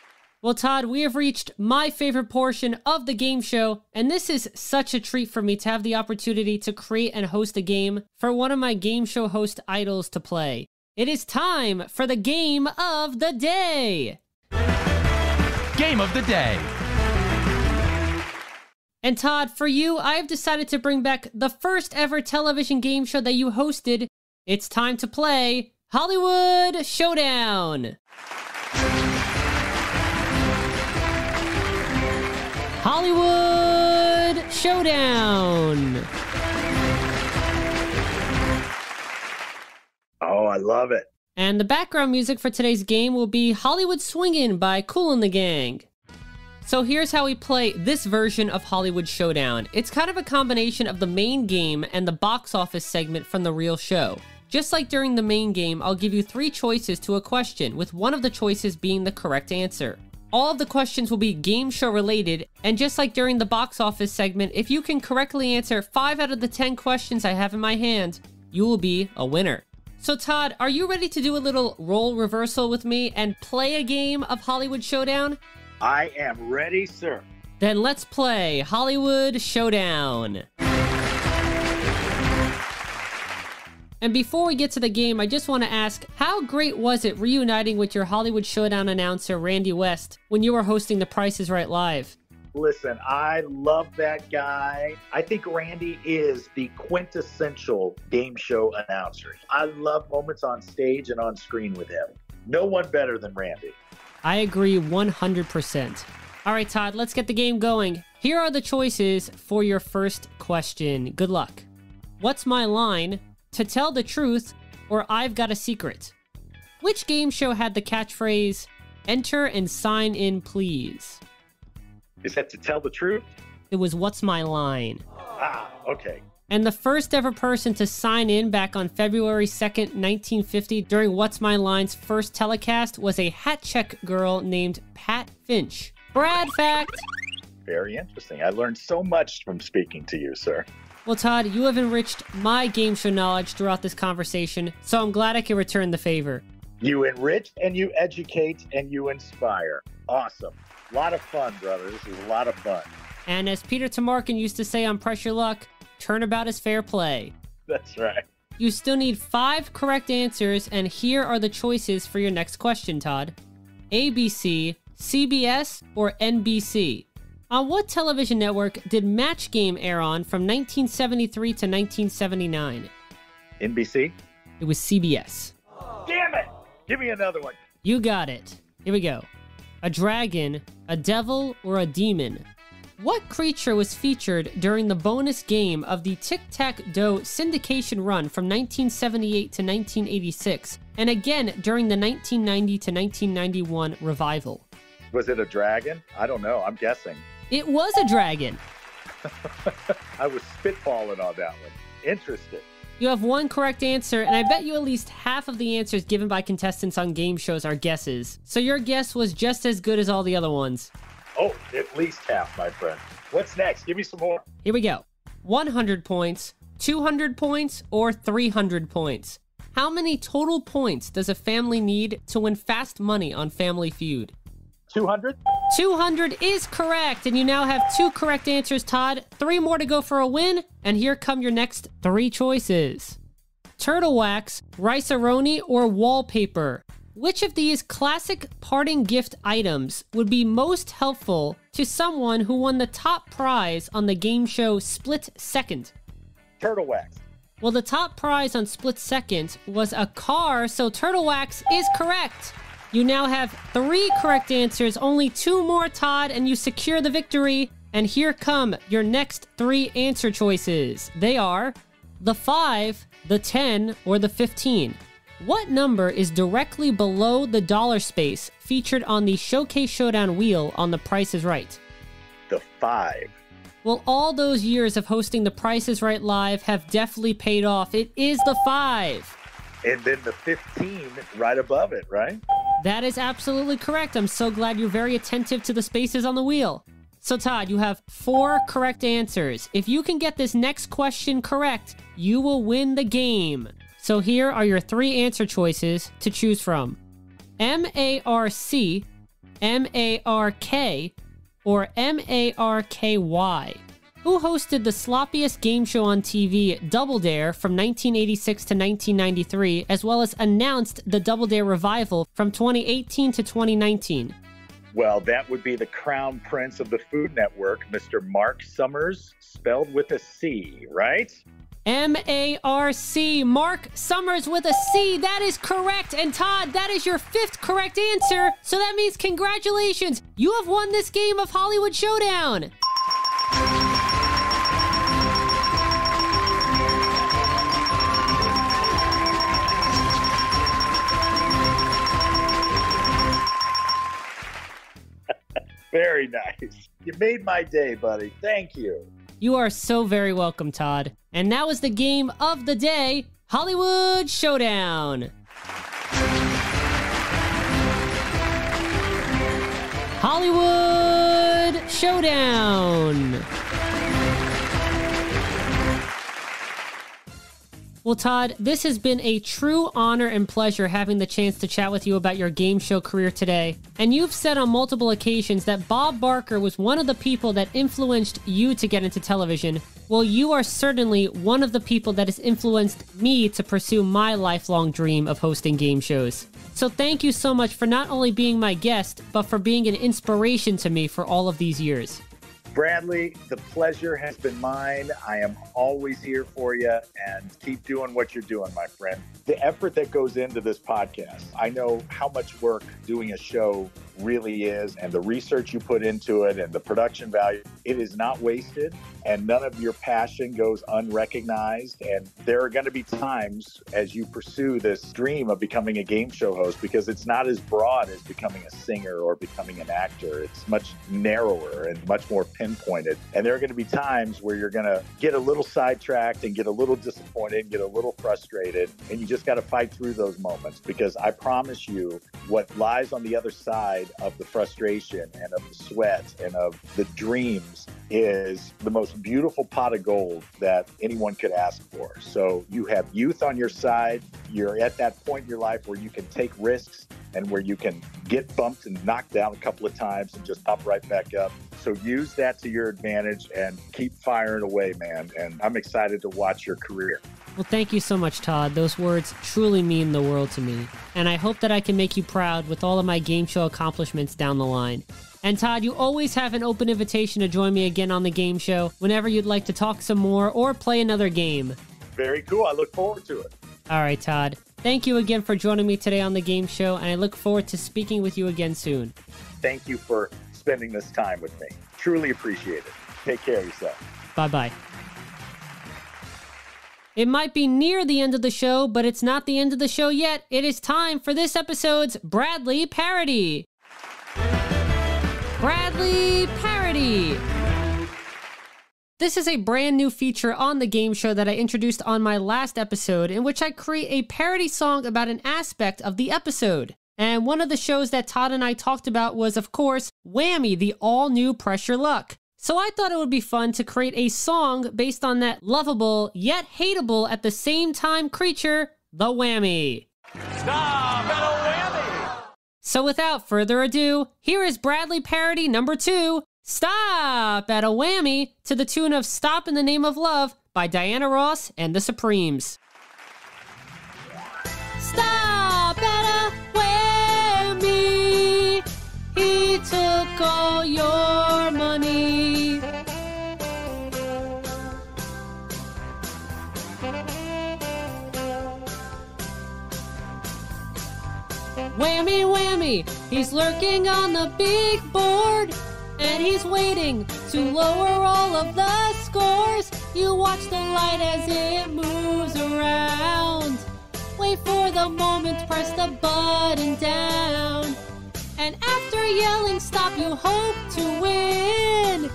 Well, Todd, we have reached my favorite portion of the game show, and this is such a treat for me to have the opportunity to create and host a game for one of my game show host idols to play. It is time for the Game of the Day. Game of the Day. And Todd, for you, I've decided to bring back the first ever television game show that you hosted. It's time to play Hollywood Showdown. Hollywood Showdown. Oh, I love it. And the background music for today's game will be Hollywood Swingin' by Kool and the Gang. So here's how we play this version of Hollywood Showdown. It's kind of a combination of the main game and the box office segment from the real show. Just like during the main game, I'll give you 3 choices to a question, with one of the choices being the correct answer. All of the questions will be game show related, and just like during the box office segment, if you can correctly answer 5 out of the 10 questions I have in my hand, you will be a winner. So Todd, are you ready to do a little role reversal with me and play a game of Hollywood Showdown? I am ready, sir. Then let's play Hollywood Showdown. And before we get to the game, I just want to ask, how great was it reuniting with your Hollywood Showdown announcer, Randy West, when you were hosting The Price is Right Live? Listen, I love that guy. I think Randy is the quintessential game show announcer. I love moments on stage and on screen with him. No one better than Randy. I agree 100%. All right, Todd, let's get the game going. Here are the choices for your first question. Good luck. What's my line? To tell the truth, or I've got a secret? Which game show had the catchphrase, enter and sign in, please? Is that to tell the truth? It was What's My Line? Ah, okay. And the first ever person to sign in back on February 2nd, 1950, during What's My Line's first telecast was a hat check girl named Pat Finch. Brad fact! Very interesting. I learned so much from speaking to you, sir. Well, Todd, you have enriched my game show knowledge throughout this conversation, so I'm glad I can return the favor. You enrich and you educate and you inspire. Awesome. A lot of fun, brother. This is a lot of fun. And as Peter Tamarkin used to say on Press Your Luck, turnabout is fair play. That's right. You still need 5 correct answers, and here are the choices for your next question, Todd. ABC, CBS, or NBC? On what television network did Match Game air on from 1973 to 1979? NBC? It was CBS. Damn it! Give me another one. You got it. Here we go. A dragon, a devil, or a demon? What creature was featured during the bonus game of the Tic-Tac-Dough syndication run from 1978 to 1986, and again during the 1990 to 1991 revival? Was it a dragon? I don't know. I'm guessing. It was a dragon. I was spitballing on that one. Interesting. You have 1 correct answer, and I bet you at least half of the answers given by contestants on game shows are guesses. So your guess was just as good as all the other ones. Oh, at least half, my friend. What's next? Give me some more. Here we go. 100 points, 200 points, or 300 points? How many total points does a family need to win fast money on Family Feud? 200? 200 is correct, and you now have 2 correct answers, Todd. 3 more to go for a win, and here come your next 3 choices. Turtle wax, rice-a-roni, or wallpaper? Which of these classic parting gift items would be most helpful to someone who won the top prize on the game show Split Second? Turtle wax. Well, the top prize on Split Second was a car, so turtle wax is correct. You now have 3 correct answers, only 2 more, Todd, and you secure the victory. And here come your next 3 answer choices. They are the 5, the 10, or the 15. What number is directly below the dollar space featured on the Showcase Showdown wheel on The Price is Right? The 5. Well, all those years of hosting The Price is Right live have definitely paid off. It is the 5. And then the 15 right above it, right? That is absolutely correct. I'm so glad you're very attentive to the spaces on the wheel. So, Todd, you have 4 correct answers. If you can get this next question correct, you will win the game. So here are your 3 answer choices to choose from. M-A-R-C, M-A-R-K, or M-A-R-K-Y. Who hosted the sloppiest game show on TV, Double Dare, from 1986 to 1993, as well as announced the Double Dare revival from 2018 to 2019? Well, that would be the crown prince of the Food Network, Mr. Mark Summers, spelled with a C, right? M-A-R-C, Mark Summers with a C. That is correct. And Todd, that is your 5th correct answer. So that means congratulations. You have won this game of Hollywood Showdown. Very nice. You made my day, buddy. Thank you. You are so very welcome, Todd. And now is the game of the day, Hollywood Showdown. Hollywood Showdown. Well, Todd, this has been a true honor and pleasure having the chance to chat with you about your game show career today. And you've said on multiple occasions that Bob Barker was one of the people that influenced you to get into television. Well, you are certainly one of the people that has influenced me to pursue my lifelong dream of hosting game shows. So thank you so much for not only being my guest, but for being an inspiration to me for all of these years. Bradley, the pleasure has been mine. I am always here for you, and keep doing what you're doing, my friend. The effort that goes into this podcast, I know how much work doing a show really is, and the research you put into it and the production value, it is not wasted, and none of your passion goes unrecognized. And there are going to be times as you pursue this dream of becoming a game show host, because it's not as broad as becoming a singer or becoming an actor. It's much narrower and much more pinpointed. And there are going to be times where you're going to get a little sidetracked and get a little disappointed, get a little frustrated, and you just got to fight through those moments, because I promise you what lies on the other side of the frustration and of the sweat and of the dreams is the most beautiful pot of gold that anyone could ask for. So you have youth on your side. You're at that point in your life where you can take risks and where you can get bumped and knocked down a couple of times and just pop right back up. So use that to your advantage and keep firing away, man. And I'm excited to watch your career. Well, thank you so much, Todd. Those words truly mean the world to me. And I hope that I can make you proud with all of my game show accomplishments down the line. And Todd, you always have an open invitation to join me again on the game show whenever you'd like to talk some more or play another game. Very cool. I look forward to it. All right, Todd. Thank you again for joining me today on the game show, and I look forward to speaking with you again soon. Thank you for spending this time with me. Truly appreciate it. Take care of yourself. Bye-bye. It might be near the end of the show, but it's not the end of the show yet. It is time for this episode's Bradley Parody. Bradley Parody. This is a brand new feature on the game show that I introduced on my last episode, in which I create a parody song about an aspect of the episode. And one of the shows that Todd and I talked about was, of course, Whammy, the all-new Pressure Luck. So I thought it would be fun to create a song based on that lovable yet hateable at the same time creature, the Whammy. Stop at a whammy! So without further ado, here is Bradley Parody number 2, Stop at a Whammy, to the tune of Stop in the Name of Love by Diana Ross and the Supremes. Stop at a whammy, he took all your money. Whammy, whammy, he's lurking on the big board, and he's waiting to lower all of the scores. You watch the light as it moves around. Wait for the moment, press the button down. And after yelling stop, you hope to win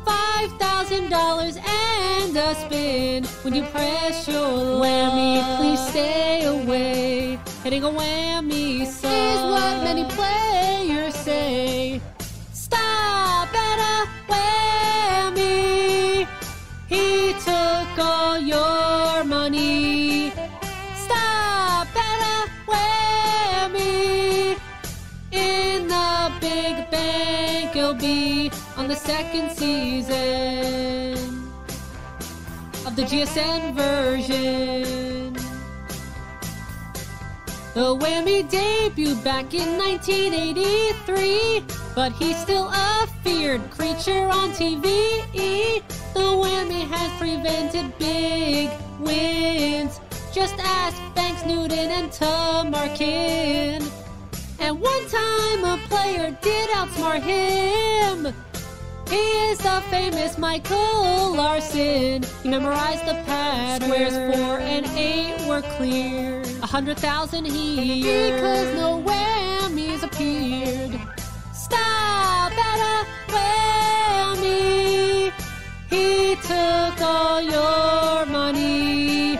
$5,000 and a spin. When you press your whammy, please stay away. Hitting a whammy song is what many players say. Stop at a whammy, he took all your money. Stop at a whammy, in the big bank you'll be on the second season of the GSN version. The Whammy debuted back in 1983, but he's still a feared creature on TV. The Whammy has prevented big wins. Just ask Banks, Newton, and Tamarkin. And one time a player did outsmart him. He is the famous Michael Larson. He memorized the pattern. Squares 4 and 8 were clear. 100,000 here because no whammies appeared. Stop at a whammy, he took all your money.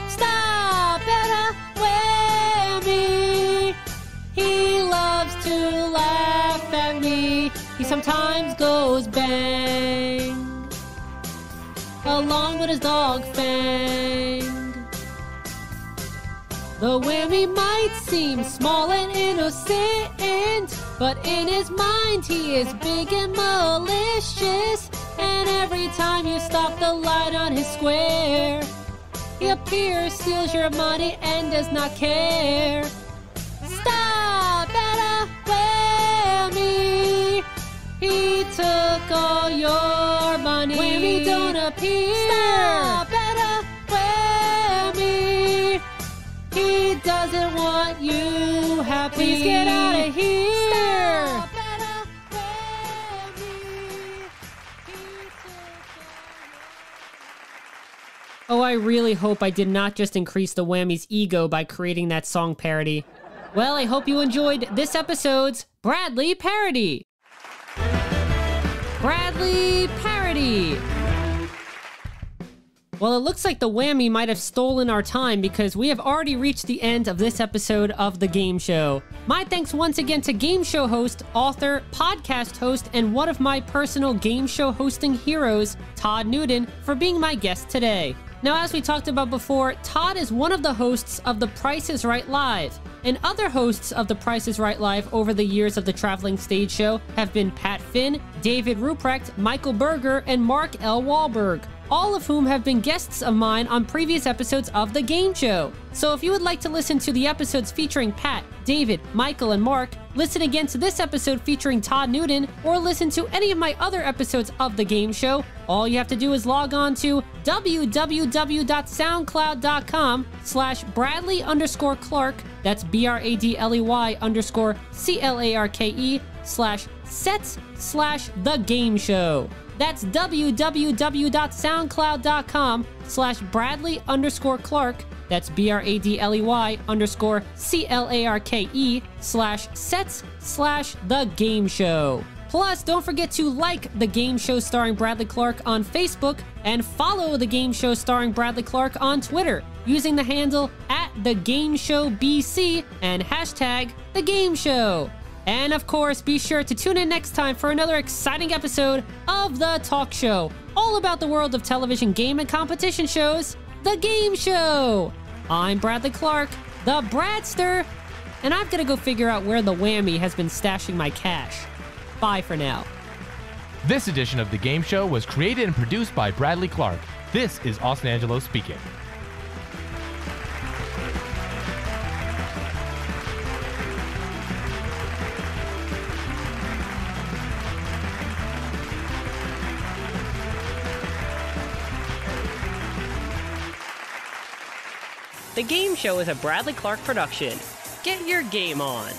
Stop at a whammy, he loves to laugh at me. He sometimes goes bang along with his dog Fang. The whammy might seem small and innocent, but in his mind he is big and malicious. And every time you stop the light on his square, he appears, steals your money, and does not care. Stop at a whammy, he took all your money. Whammy don't appear. Stop at a Whammy. He doesn't want you happy. Please get out of here. Stop at a Whammy. Oh, I really hope I did not just increase the Whammy's ego by creating that song parody. Well, I hope you enjoyed this episode's Bradley Parody. Bradley Parody. Well, it looks like the Whammy might have stolen our time because we have already reached the end of this episode of The Game Show. My thanks once again to game show host, author, podcast host, and one of my personal game show hosting heroes, Todd Newton, for being my guest today. Now, as we talked about before, Todd is one of the hosts of The Price is Right Live. And other hosts of The Price is Right Live over the years of the traveling stage show have been Pat Finn, David Ruprecht, Michael Berger, and Mark L. Wahlberg, all of whom have been guests of mine on previous episodes of The Game Show. So if you would like to listen to the episodes featuring Pat, David, Michael, and Mark, listen again to this episode featuring Todd Newton, or listen to any of my other episodes of The Game Show, all you have to do is log on to www.soundcloud.com/Bradley_Clarke, that's BRADLEY_CLARKE/sets/The Game Show. That's www.soundcloud.com/Bradley_Clarke, that's BRADLEY_CLARKE/sets/The Game Show. Plus, don't forget to like The Game Show starring Bradley Clarke on Facebook and follow The Game Show starring Bradley Clarke on Twitter using the handle @TheGameShowBC and #TheGameShow. And of course, be sure to tune in next time for another exciting episode of The Talk Show, all about the world of television game and competition shows, The Game Show. I'm Bradley Clarke, the Bradster, and I've got to go figure out where the Whammy has been stashing my cash. Bye for now. This edition of The Game Show was created and produced by Bradley Clarke. This is Austin Angelo speaking. The Game Show is a Bradley Clarke production. Get your game on.